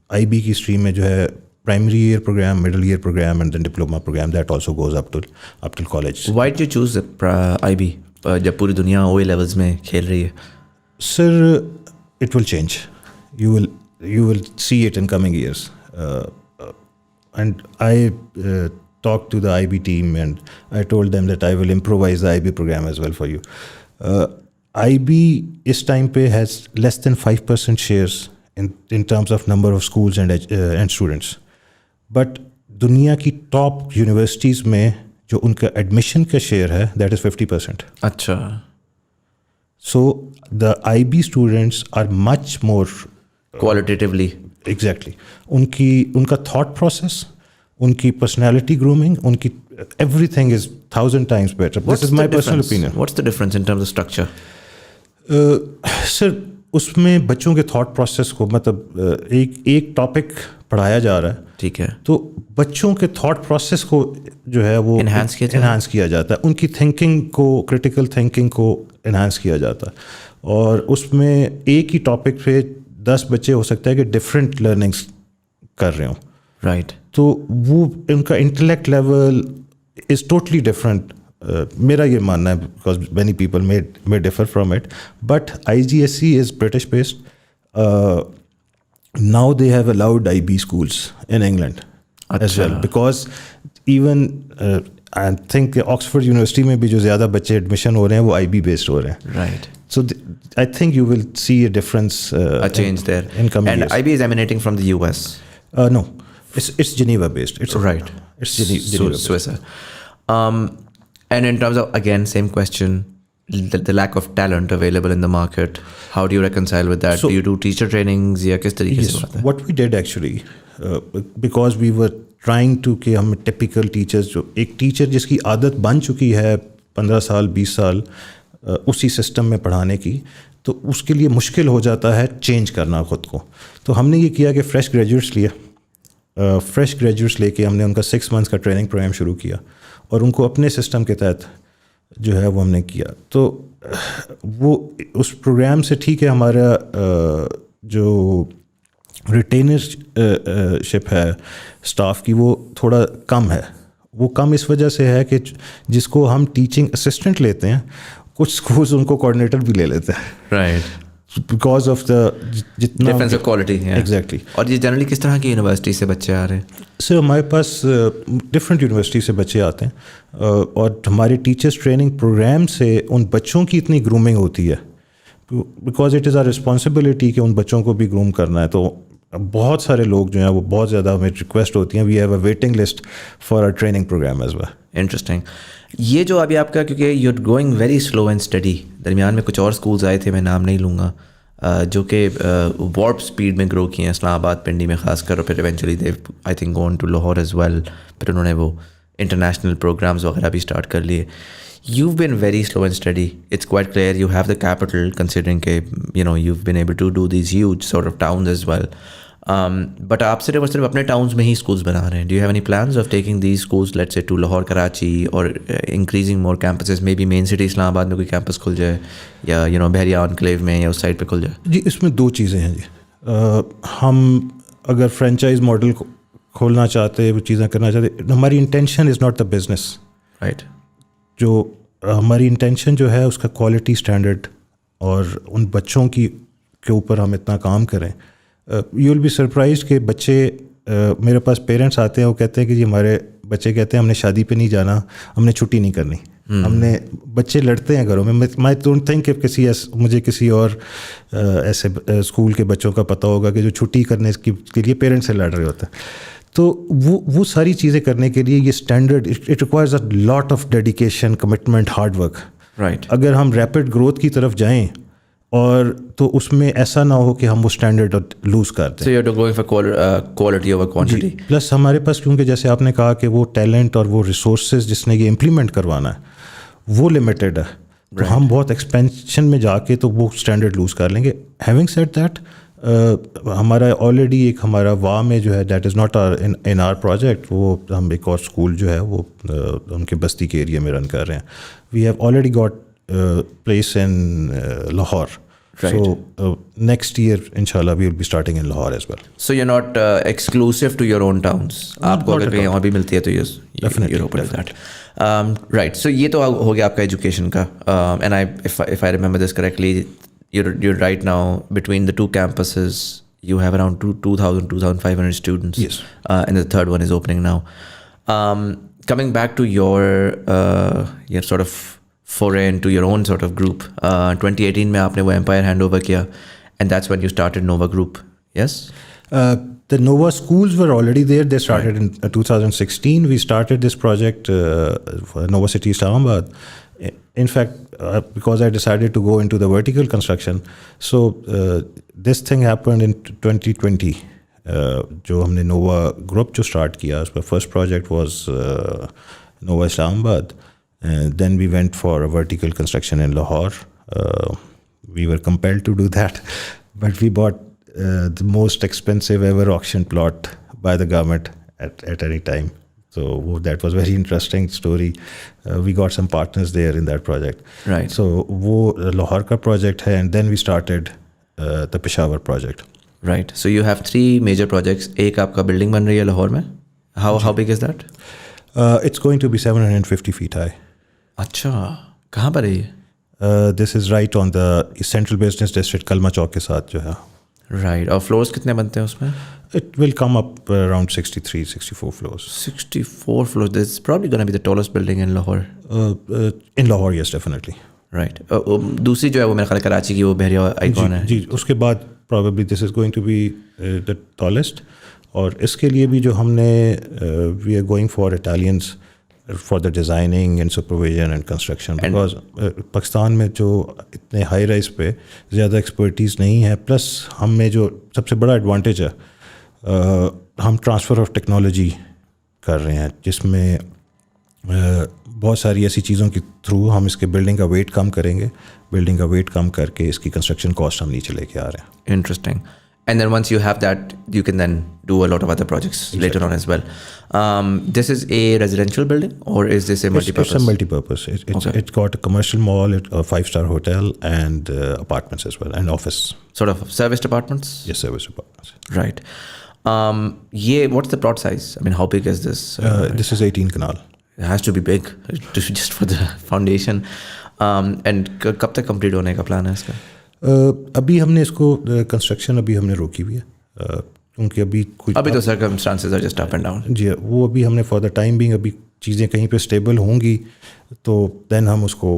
[SPEAKER 2] آئی بی کی اسٹریم میں جو ہے primary year program, middle year program and then diploma program, that also goes up till college.
[SPEAKER 1] Why do you choose I B جب پوری دنیا او اے لیولز میں کھیل رہی ہے؟
[SPEAKER 2] Sir it will change, you will see it in coming years, and I talked to the IB team and I told them that I will improvise the IB program as well for you. IB is time pay has less than 5% shares in terms of number of schools and students. But دنیا کی top universities میں جو ان کا admission کا share ہے that is 50%.
[SPEAKER 1] اچھا.
[SPEAKER 2] So the IB students are much more
[SPEAKER 1] qualitatively.
[SPEAKER 2] Exactly. ان کا تھاٹ پروسیس, ان کی پرسنالٹی گرومنگ, ان کی everything is 1000 times better. This is my personal opinion.
[SPEAKER 1] What's the difference in terms of structure?
[SPEAKER 2] سر اس میں بچوں کے تھاٹ پروسیس کو مطلب ایک ٹاپک پڑھایا جا رہا ہے,
[SPEAKER 1] ٹھیک ہے,
[SPEAKER 2] تو بچوں کے تھاٹ پروسیس کو جو ہے وہ انہانس کیا جاتا ہے, ان کی تھنکنگ کو, کریٹیکل تھنکنگ کو انہانس کیا جاتا ہے. اور اس میں ایک ہی ٹاپک پہ 10 بچے ہو سکتا ہے کہ ڈفرینٹ لرننگس کر رہے ہوں.
[SPEAKER 1] رائٹ.
[SPEAKER 2] تو وہ ان کا intellect level is totally different. میرا یہ ماننا ہے, because many people may differ from it, but IGSE is British based. Now they have allowed IB schools in England as well, because even I think Oxford University میں بھی جو زیادہ بچے admission ہو رہے ہیں وہ IB based ہو رہے ہیں.
[SPEAKER 1] Right.
[SPEAKER 2] So I think you will see a difference,
[SPEAKER 1] a change there
[SPEAKER 2] in coming
[SPEAKER 1] and
[SPEAKER 2] years.
[SPEAKER 1] IB is emanating from the US?
[SPEAKER 2] No, it's Geneva based. It's
[SPEAKER 1] right.
[SPEAKER 2] It's Geneva
[SPEAKER 1] Swiss. And in terms of, again, same question, the lack of talent available in the market, how do you reconcile with that? Do you do teacher trainings یا کس طریقے سے ہوتا ہے؟
[SPEAKER 2] What we did actually, because we were trying to کہ ہم typical teachers, جو ایک ٹیچر جس کی عادت بن چکی ہے 15 سال 20 سال اسی سسٹم میں پڑھانے کی, تو اس کے لیے مشکل ہو جاتا ہے چینج کرنا خود کو. تو ہم نے یہ کیا کہ فریش گریجویٹس لے کے ہم نے ان کا 6 months کا ٹریننگ پروگرام شروع کیا, اور ان کو اپنے سسٹم کے تحت جو ہے وہ ہم نے کیا. تو وہ اس پروگرام سے ٹھیک ہے ہمارا جو ریٹینرشپ ہے اسٹاف کی وہ تھوڑا کم ہے. وہ کم اس وجہ سے ہے کہ جس کو ہم ٹیچنگ اسسٹنٹ لیتے ہیں, کچھ اسکولز ان کو کوآرڈینیٹر بھی لے لیتے ہیں.
[SPEAKER 1] رائٹ.
[SPEAKER 2] بیکاز آف دا جتنا
[SPEAKER 1] ڈفرینس آف کوالٹی.
[SPEAKER 2] ایگزیکٹلی.
[SPEAKER 1] اور یہ جنرلی کس طرح کی یونیورسٹی سے بچے آ رہے ہیں؟
[SPEAKER 2] سر ہمارے پاس ڈفرینٹ یونیورسٹی سے بچے آتے ہیں, اور ہمارے ٹیچرس ٹریننگ پروگرام سے ان بچوں کی اتنی گرومنگ ہوتی ہے, because it is our responsibility کہ ان بچوں کو بھی گروم کرنا ہے. تو بہت سارے لوگ جو ہیں وہ بہت زیادہ ہمیں ریکویسٹ ہوتی ہیں, we have a waiting list for our training program as well.
[SPEAKER 1] Interesting. یہ جو ابھی آپ کا, کیونکہ you are going very slow and steady, درمیان میں کچھ اور اسکولز آئے تھے, میں نام نہیں لوں گا, جو کہ وارپ اسپیڈ میں گرو کیے ہیں, اسلام آباد پنڈی میں خاص کر, اور پھر eventually they I think gone to Lahore as well. پھر انہوں نے وہ انٹرنیشنل پروگرامز وغیرہ بھی اسٹارٹ کر لیے. You've been very slow and steady. It's quite clear you have the capital, considering کہ you've been able to do these huge sort of towns as well. But آپ صرف اور صرف اپنے ٹاؤنز میں ہی اسکولس بنا رہے ہیں. Do you have any plans of taking these schools, let's say, to Lahore, Karachi, or increasing more campuses? Maybe main city Islamabad میں کوئی کیمپس کھل جائے, یا بحریہ انکلیو میں یا اس سائڈ پہ کھل جائے.
[SPEAKER 2] جی اس میں 2 چیزیں ہیں جی. ہم اگر فرینچائز ماڈل کھولنا چاہتے, وہ چیزیں کرنا چاہتے, ہماری intention is not the business.
[SPEAKER 1] Right.
[SPEAKER 2] جو ہماری انٹینشن جو ہے اس کا کوالٹی اسٹینڈرڈ اور ان بچوں کے اوپر ہم اتنا کام کریں. یو ول بی سرپرائزڈ کہ بچے میرے پاس پیرنٹس آتے ہیں, وہ کہتے ہیں کہ جی ہمارے بچے کہتے ہیں ہم نے شادی پہ نہیں جانا, ہم نے چھٹی نہیں کرنی. ہم نے بچے لڑتے ہیں گھروں میں. میں ڈونٹ تھنک کہ مجھے کسی اور ایسے اسکول کے بچوں کا پتہ ہوگا کہ جو چھٹی کرنے کے لیے پیرنٹس سے لڑ رہے ہوتے ہیں. تو وہ ساری چیزیں کرنے کے لیے یہ standard it requires a lot of dedication, commitment, hard work.
[SPEAKER 1] Right.
[SPEAKER 2] اگر ہم ریپڈ گروتھ کی طرف جائیں اور تو اس میں ایسا نہ ہو کہ ہم وہ اسٹینڈرڈ لوز کر دیں.
[SPEAKER 1] So you're going for quality over quantity.
[SPEAKER 2] Plus ہمارے پاس کیونکہ جیسے آپ نے کہا کہ وہ ٹیلنٹ اور وہ ریسورسز جس نے یہ امپلیمنٹ کروانا ہے وہ لمیٹیڈ ہے, تو ہم بہت ایکسپینشن میں جا کے تو وہ اسٹینڈرڈ لوز کر لیں گے. ہیونگ سیڈ دیٹ, ہمارا آلریڈی ایک ہمارا وا میں جو ہے that is not in our project, وہ ہم ایک اور اسکول جو ہے وہ ان کے بستی کے ایریا میں رن کر رہے ہیں. We have already got place in Lahore. Right. So next year inshallah we will be starting in Lahore as well.
[SPEAKER 1] So you're not exclusive to your own towns. آپ کو اگر کہیں اور بھی ملتی ہے تو you're open to that. Right. So یہ تو ہو گیا آپ کا ایجوکیشن کا. And if I remember this correctly, you're right now between the two campuses you have around 2,500 students.
[SPEAKER 2] Yes.
[SPEAKER 1] And the third one is opening now. Coming back to your sort of foray into your own sort of group. 2018 میں آپ نے وہ Empire hand over کیا, and that's when you started Nova Group. Yes?
[SPEAKER 2] The Nova schools were already there. They started in 2016. We started this project for Nova City Islamabad. In fact, because I decided to go into the vertical construction, so this thing happened in 2020. جو ہم نے Nova Group جو start کیا, اس کا first project was Nova Islamabad. And then we went for a vertical construction in Lahore. We were compelled to do that, but we bought the most expensive ever auction plot by the government at any time. So that was very interesting story. We got some partners there in that project.
[SPEAKER 1] Right.
[SPEAKER 2] So wo Lahore ka project hai, and then we started the Peshawar project.
[SPEAKER 1] Right. So you have 3 major projects. ایک آپ کا building بن رہی ہے لاہور میں. How big is that?
[SPEAKER 2] It's going to be 750 feet high.
[SPEAKER 1] اچھا, کہاں پر ہے یہ؟
[SPEAKER 2] This is right on the central business district Kalma Chowk کے ساتھ جو ہے.
[SPEAKER 1] رائٹ. اور فلورس کتنے بنتے ہیں اس میں؟
[SPEAKER 2] It will come up around 63-64 floors.
[SPEAKER 1] 64 floors. This is probably going to be the tallest building in Lahore.
[SPEAKER 2] In Lahore, yes, definitely.
[SPEAKER 1] Right. دوسری جو ہے وہ میرا خیال کراچی کی وہ بحریہ آئیکن ہے.
[SPEAKER 2] جی, اس کے بعد probably this is going to be the tallest. اور اس کے لیے بھی جو ہم نے we are going for Italians for the designing and supervision and construction, because Pakistan میں جو اتنے ہائی رائز پہ زیادہ ایکسپرٹیز نہیں ہے. پلس ہم میں جو سب سے بڑا ایڈوانٹیج ہے, ہم ٹرانسفر آف ٹیکنالوجی کر رہے ہیں, جس میں بہت ساری ایسی چیزوں کے تھرو ہم اس کے بلڈنگ کا ویٹ کم کریں گے. بلڈنگ کا ویٹ کم کر کے اس کی کنسٹرکشن کاسٹ ہم نیچے لے کے آ رہے ہیں.
[SPEAKER 1] Interesting. And then once you have that, you can then do a lot of other projects later on as well. This is a residential building, or is this a multi-purpose?
[SPEAKER 2] It's a multi-purpose. It's got a commercial mall, a 5-star hotel, and apartments as well, and office.
[SPEAKER 1] Sort of serviced apartments?
[SPEAKER 2] Yes, serviced apartments.
[SPEAKER 1] Right. What's the plot size? I mean, how big is this?
[SPEAKER 2] This is 18 canal.
[SPEAKER 1] It has to be big just for the foundation. And کب تک complete ہونے کا plan ہے اس کا؟
[SPEAKER 2] ابھی ہم نے اس کو کنسٹرکشن ابھی ہم نے روکی ہوئی ہے, کیونکہ ابھی
[SPEAKER 1] تو circumstances are just up and down.
[SPEAKER 2] جی, وہ ابھی ہم نے فار دا ٹائم بینگ ابھی چیزیں کہیں پہ اسٹیبل ہوں گی تو دین ہم اس کو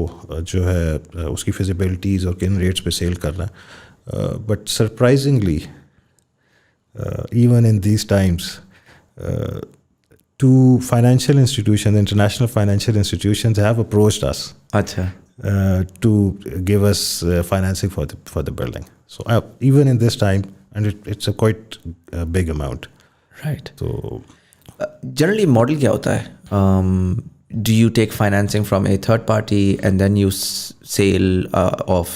[SPEAKER 2] جو ہے اس کی فیزیبلٹیز اور کن ریٹس پہ سیل کرنا ہے. But surprisingly even in these times two financial institution, international financial institutions have approached us.
[SPEAKER 1] اچھا.
[SPEAKER 2] To give us financing for the building. So even in this time, and it's a quite big amount.
[SPEAKER 1] Right.
[SPEAKER 2] So
[SPEAKER 1] generally model کیا ہوتا ہے? Do you take financing from a third party and then you sell off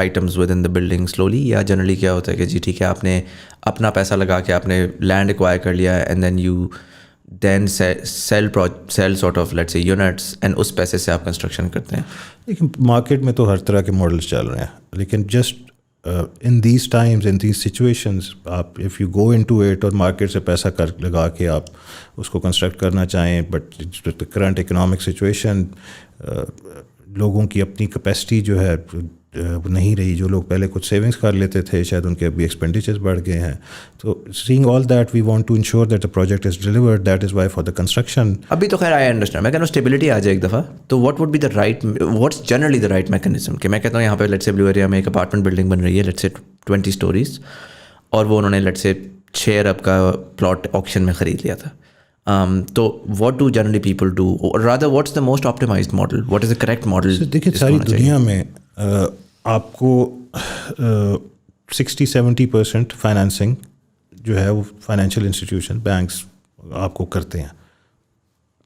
[SPEAKER 1] items within the building slowly, یا generally کیا ہوتا ہے کہ جی ٹھیک ہے آپ نے اپنا پیسہ لگا کے آپ نے لینڈ ایکوائر کر لیا and then you then sell sort of let's say units and اس پیسے سے آپ کنسٹرکشن کرتے ہیں؟
[SPEAKER 2] لیکن مارکیٹ میں تو ہر طرح کے ماڈلس چل رہے ہیں, لیکن just in these times, in these situations, آپ if you go into it اور مارکیٹ سے پیسہ لگا کے آپ اس کو کنسٹرکٹ کرنا چاہیں, بٹ کرنٹ اکنامک سچویشن, لوگوں کی اپنی کیپیسٹی جو ہے نہیں رہی. جو لوگ پہلے کچھ سیونگس کر لیتے تھے شاید ان کے ابھی ایکسپینڈیچرز بڑھ گئے ہیں. تو saying all that we want to ensure that the project is delivered. That is why for the construction.
[SPEAKER 1] ابھی تو خیر آئی انڈرسٹینڈ. میں کہتا ہوں اسٹیبلٹی آ جائے ایک دفعہ تو what would be the right, what's generally the right mechanism. کہ میں کہتا ہوں یہاں پہ لیٹ سے بلو ایریا میں ایک اپارٹمنٹ بلڈنگ بن رہی ہے لیٹ سے 20 اسٹوریز, اور وہ انہوں نے لیٹ سے 6 ارب کا پلاٹ آکشن میں خرید لیا تھا. تو what do generally people do, rather what's the most optimised model, what is the correct model.
[SPEAKER 2] دیکھیے ساری دنیا میں آپ کو 60-70% فائنینسنگ جو ہے وہ فائنینشیل انسٹیٹیوشن بینکس آپ کو کرتے ہیں,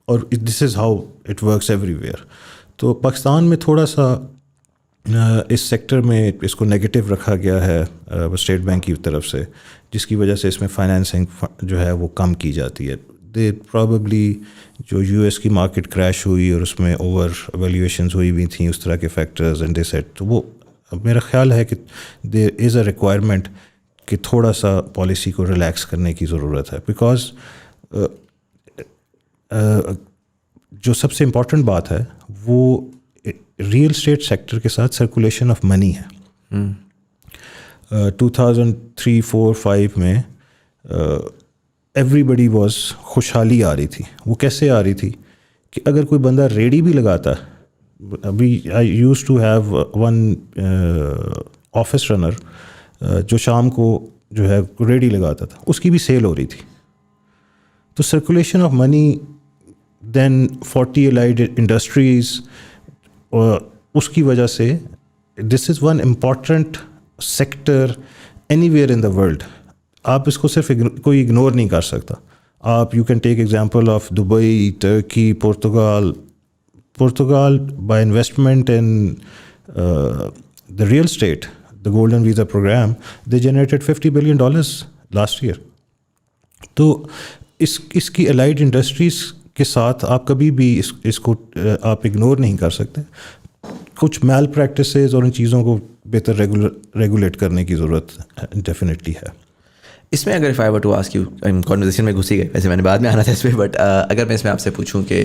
[SPEAKER 2] اور this is how it works everywhere. تو پاکستان میں تھوڑا سا اس سیکٹر میں اس کو نگیٹو رکھا گیا ہے اسٹیٹ بینک کی طرف سے, جس کی وجہ سے اس میں فائنینسنگ جو ہے وہ کم کی جاتی ہے. دے پرابیبلی جو یو ایس کی مارکیٹ کریش ہوئی اور اس میں اوور ایویلیویشنز ہوئی ہوئی تھیں اس طرح کے فیکٹرز اینڈ دے سیٹ, تو وہ میرا خیال ہے کہ دیر از اے ریکوائرمنٹ کہ تھوڑا سا پالیسی کو ریلیکس کرنے کی ضرورت ہے. بیکاز جو سب سے امپورٹنٹ بات ہے وہ ریئل اسٹیٹ سیکٹر کے ساتھ سرکولیشن آف منی ہے. 2003-4-5 میں ایوری بڈی واز خوشحالی آ رہی تھی. وہ کیسے آ رہی تھی کہ اگر کوئی بندہ ریڈی بھی لگاتا, ابھی I use to have one office runner جو شام کو جو ہے ریڈی لگاتا تھا, اس کی بھی سیل ہو رہی تھی. تو circulation of money, then 40 allied industries, اس کی وجہ سے this is one important sector anywhere in the world. آپ اس کو صرف کوئی اگنور نہیں کر سکتا. آپ you can take example of Dubai, Turkey, Portugal by investment in the real estate, the golden visa program, they generated $50 billion last year. تو اس کی الائڈ انڈسٹریز کے ساتھ آپ کبھی بھی اس کو آپ اگنور نہیں کر سکتے. کچھ میل پریکٹسز اور ان چیزوں کو بہتر ریگولیٹ کرنے کی ضرورت ڈیفینیٹلی ہے.
[SPEAKER 1] اس میں اگر if I were to ask you, conversation میں گھسی گئی, ویسے میں نے بعد میں آنا تھا اس پہ, بٹ اگر میں اس میں آپ سے پوچھوں کہ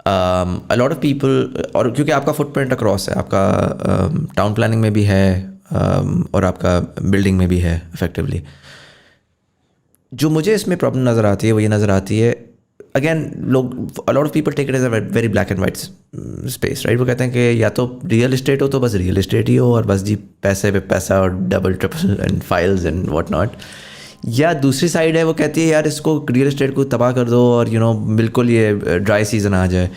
[SPEAKER 1] a lot of people, اور کیونکہ آپ کا فٹ پرنٹ اکراس ہے, آپ کا ٹاؤن پلاننگ میں بھی ہے اور آپ کا بلڈنگ میں بھی ہے افیکٹولی, جو مجھے اس میں پرابلم نظر آتی ہے وہ یہ نظر آتی ہے, اگین لوگ a lot of people take it as a very black and white space, right. وہ کہتے ہیں کہ یا تو ریئل اسٹیٹ ہو تو بس ریئل اسٹیٹ ہی ہو اور بس جی پیسے پہ پیسہ اور double triple and files and what not, یا دوسری سائڈ ہے وہ کہتی ہے یار اس کو ریئل اسٹیٹ کو تباہ کر دو اور بالکل یہ ڈرائی سیزن آ جائے.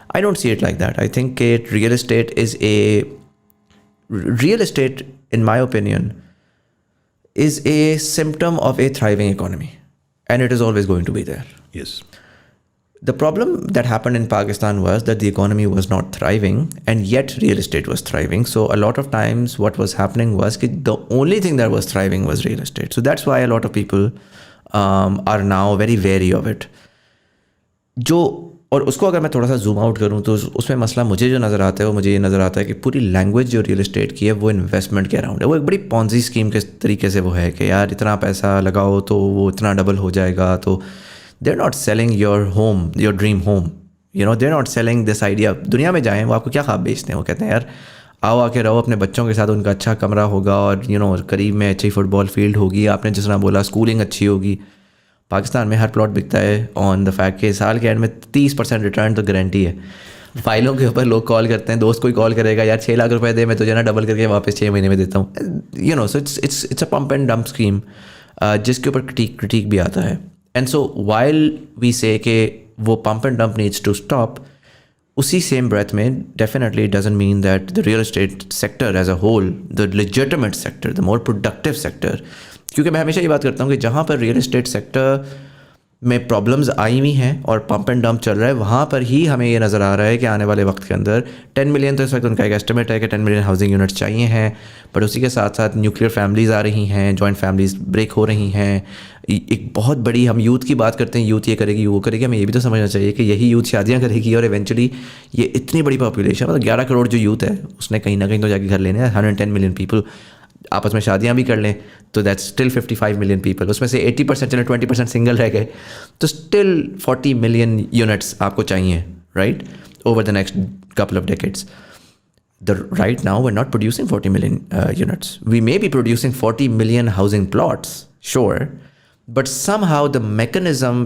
[SPEAKER 1] I don't see it like that. I think کہ real estate in my opinion is a symptom of a thriving economy, and it is always going to be there.
[SPEAKER 2] Yes.
[SPEAKER 1] The problem that happened in Pakistan was that the economy was not thriving, and yet real estate was thriving. So a lot of times what was happening was that the only thing that was thriving was real estate. So that's why a lot of people are now very wary of it. اور اس کو اگر میں تھوڑا سا zoom out کروں تو اس میں مسئلہ مجھے جو نظر آتا ہے وہ مجھے یہ نظر آتا ہے کہ پوری لینگویج جو ریئل اسٹیٹ کی ہے وہ انویسٹمنٹ کے اراؤنڈ ہے. وہ ایک بڑی پونزی اسکیم کے طریقے سے وہ ہے کہ یار اتنا پیسہ لگاؤ تو وہ اتنا ڈبل ہو جائے گا. تو they are not selling your home, your dream home, they are not selling this idea. دنیا میں جائیں وہ آپ کو کیا خواب بیچتے ہیں, وہ کہتے ہیں یار آؤ آ کے رہو اپنے بچوں کے ساتھ, ان کا اچھا کمرہ ہوگا اور قریب میں اچھی فٹ بال فیلڈ ہوگی, آپ نے جس طرح بولا اسکولنگ اچھی ہوگی. پاکستان میں ہر پلاٹ بکتا ہے آن دا فیکٹ کہ سال کے اینڈ میں 30% ریٹرن تو گارنٹی ہے. فائلوں کے اوپر لوگ کال کرتے ہیں, دوست کوئی کال کرے گا یار 6 لاکھ روپے دے, میں تجھے نا ڈبل کر کے واپس 6 مہینے میں دیتا ہوں. So it's a pump and dump scheme جس کے اوپر کرٹیک بھی آتا ہے. اینڈ سو وائل وی سے کہ وہ pump and dump needs to stop, اسی سیم بریتھ میں definitely doesn't mean that the real estate sector as a whole, the legitimate sector, the more productive sector. کیونکہ میں ہمیشہ یہ بات کرتا ہوں کہ جہاں پر ریئل اسٹیٹ سیکٹر میں پرابلمز آئی ہوئی ہیں اور پمپ اینڈ ڈمپ چل رہا ہے, وہاں پر ہی ہمیں یہ نظر آ رہا ہے کہ آنے والے وقت کے اندر 10 ملین تو اس وقت ان کا ایک ایسٹیمیٹ ہے کہ 10 ملین ہاؤسنگ یونٹس چاہیے ہیں, بٹ اسی کے ساتھ ساتھ نیوکلیئر فیملیز آ رہی ہیں, جوائنٹ فیملیز بریک ہو رہی ہیں. ایک بہت بڑی, ہم یوتھ کی بات کرتے ہیں, یوتھ یہ کرے گی وہ کرے گی, ہمیں یہ بھی تو سمجھنا چاہیے کہ یہی یوتھ شادیاں کرے گی اور ایونچولی یہ اتنی بڑی پاپولیشن, مطلب 11 کروڑ جو یوتھ ہے اس نے کہیں نہ کہیں تو جا کے گھر لینے ہیں. 110 ملین پیپل آپس میں شادیاں بھی کر لیں تو دیٹس اسٹل 55 ملین پیپل, اس میں سے 80% چلے 20% سنگل رہ گئے, تو اسٹل 40 ملین یونٹس آپ کو چاہیے, right, over the next couple of decades. right now we're not producing 40 million units. We may be producing 40 million housing plots, sure, but somehow the mechanism,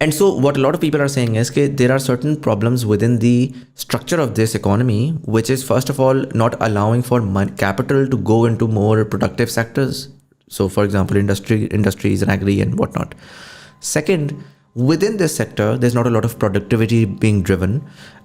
[SPEAKER 1] And so what a lot of people are saying is that there are certain problems within the structure of this economy, which is first of all not allowing for capital to go into more productive sectors. So for example, industries and agri and whatnot. Second, within this sector, there's not a lot of productivity being driven.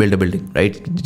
[SPEAKER 1] build a building, right?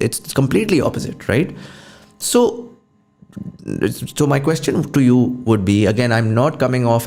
[SPEAKER 1] It's completely opposite, right? So my question to you would be, again, I'm not coming off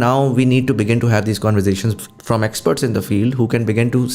[SPEAKER 1] now we need to begin to have these conversations from experts in the field who can begin to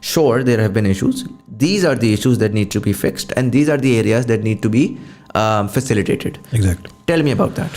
[SPEAKER 1] sure there have been issues, these are the issues that need to be fixed and these are the areas that need to be facilitated.
[SPEAKER 2] Exactly.
[SPEAKER 1] Tell me about that.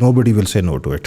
[SPEAKER 2] nobody will say no to it.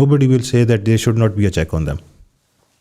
[SPEAKER 2] nobody will say that there should not be a check on them.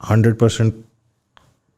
[SPEAKER 2] 100%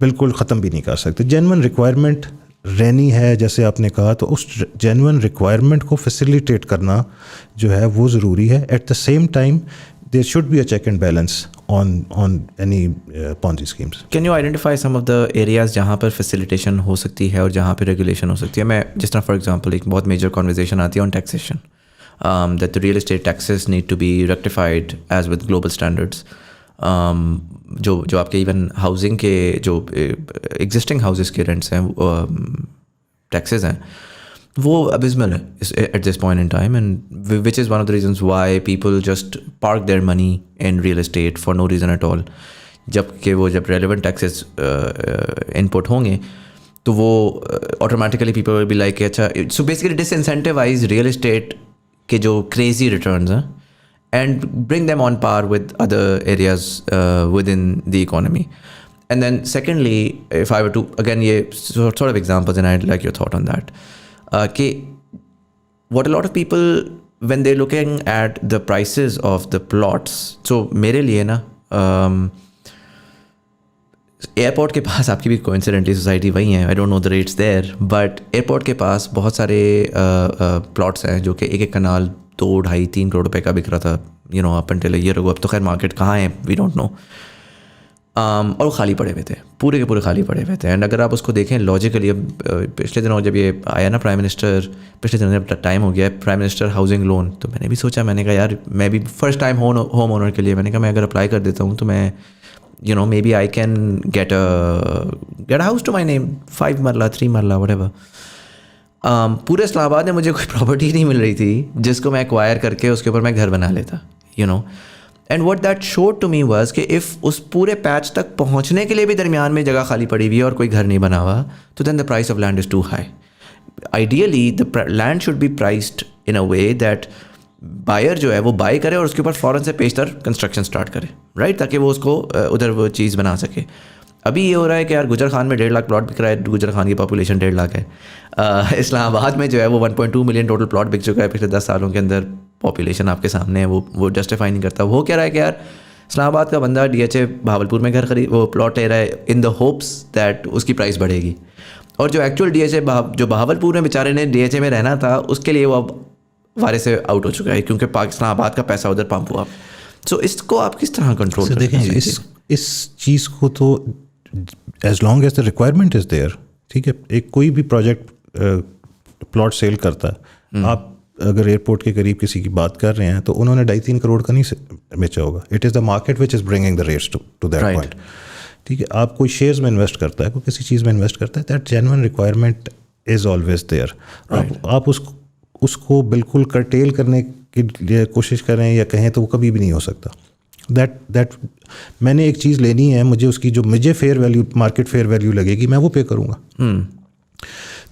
[SPEAKER 2] بالکل ختم بھی نہیں کر سکتے. Genuine requirement رہنی ہے جیسے آپ نے کہا, تو اس جینون ریکوائرمنٹ کو فیسیلیٹیٹ کرنا جو ہے وہ ضروری ہے. At the same time there should be a check and balance on any Ponzi schemes.
[SPEAKER 1] Can you identify some of the areas جہاں پر فیسیلیٹیشن ہو سکتی ہے اور جہاں پہ ریگولیشن ہو سکتی ہے؟ میں جس طرح فار ایگزامپل ایک بہت میجر کانورزیشن آتی ہے آن taxation, that the real estate taxes need to be rectified as with global standards. جو آپ کے ایون ہاؤسنگ کے جو ایگزسٹنگ ہاؤسز کے رینٹس ہیں ٹیکسز ہیں وہ ابزمل ہے at this point in time, and which is one of the reasons why people just park their money in real estate for no reason at all. جب relevant taxes input ہوں گے تو وہ automatically people will be like اچھا. So basically disincentivize real estate کے جو crazy returns ہیں and bring them on par with other areas within the economy. And then secondly if I were to again یہ sort of examples and I like your thought on that کہ what a lot of people when they looking at the prices of the plots. So میرے لیے نا airport کے پاس آپ کی بھی کوئنسیڈنٹلی society وہی ہیں, I don't know the rates there, but airport کے پاس بہت سارے پلاٹس ہیں جو کہ ایک کنال 2-2.5-3 کروڑ روپے کا بک رہا تھا اپ انٹل اے ایئر اگو. اب تو خیر مارکیٹ کہاں ہے وی ڈونٹ نو, اور وہ خالی پڑے ہوئے تھے, پورے کے پورے خالی پڑے ہوئے تھے. اینڈ اگر آپ اس کو دیکھیں لاجیکلی, اب پچھلے دنوں جب یہ آیا نا پرائم منسٹر, پچھلے دنوں جب ٹائم ہو گیا ہے پرائم منسٹر ہاؤسنگ لون, تو میں نے بھی سوچا, میں نے کہا یار میں بھی فرسٹ ٹائم ہوم اونر کے لیے میں نے کہا میں اگر اپلائی کر دیتا ہوں تو میں maybe I can get a house to my name, 5 marla 3 marla whatever. پورے اسلام آباد میں مجھے کوئی پراپرٹی نہیں مل رہی تھی جس کو میں ایکوائر کر کے اس کے اوپر میں گھر بنا لیتا, and what that showed to me was کہ اف اس پورے پیچ تک پہنچنے کے لیے بھی درمیان میں جگہ خالی پڑی ہوئی ہے اور کوئی گھر نہیں بنا ہوا, تو then the price of land is too high. Ideally the land should be priced in a way that buyer جو ہے وہ بائی کرے اور اس کے اوپر فوراً سے پیشتر کنسٹرکشن اسٹارٹ کرے, رائٹ, تاکہ وہ اس کو ادھر وہ چیز بنا سکے. ابھی یہ ہو رہا ہے کہ یار گجر خان میں 1.5 لاکھ پلاٹ بک رہا ہے, گجر خان کی پاپولیشن 1.5 لاکھ ہے. اسلام آباد میں جو ہے وہ 1.2 ملین ٹوٹل پلاٹ بک چکا ہے پچھلے 10 سالوں کے اندر. پاپولیشن آپ کے سامنے ہے, وہ جسٹیفائی نہیں کرتا. وہ کہہ رہا ہے کہ یار اسلام آباد کا بندہ DHA بہاولپور میں گھر وہ پلاٹ لے رہا ہے ان دا ہوپس دیٹ اس کی پرائز بڑھے گی, اور جو ایکچوئل DHA جو بہاولپور میں بیچارے نے DHA میں رہنا تھا اس کے لیے وہ اب وارے سے آؤٹ ہو چکا ہے کیونکہ اسلام آباد کا پیسہ ادھر پمپ ہوا. سو اس کو آپ کس طرح کنٹرول کریں؟
[SPEAKER 2] دیکھیں اس چیز کو تو as long as the requirement is there, ٹھیک ہے, ایک کوئی بھی پروجیکٹ پلاٹ سیل کرتا ہے, آپ اگر ایئرپورٹ کے قریب کسی کی بات کر رہے ہیں تو انہوں نے 2.5-3 کروڑ کا نہیں بیچا ہوگا. It is the market which is bringing the rates to that point, ٹھیک ہے. آپ کوئی شیئرز میں انویسٹ کرتا ہے, کوئی کسی چیز میں انویسٹ کرتا ہے, that genuine requirement is always there. آپ اس کو بالکل کرٹیل کرنے کی لیے کوشش کریں یا کہیں تو وہ کبھی بھی نہیں ہو سکتا. دیٹ میں نے ایک چیز لینی ہے, مجھے اس کی جو مجھے fair value market fair value لگے گی میں وہ پے کروں گا.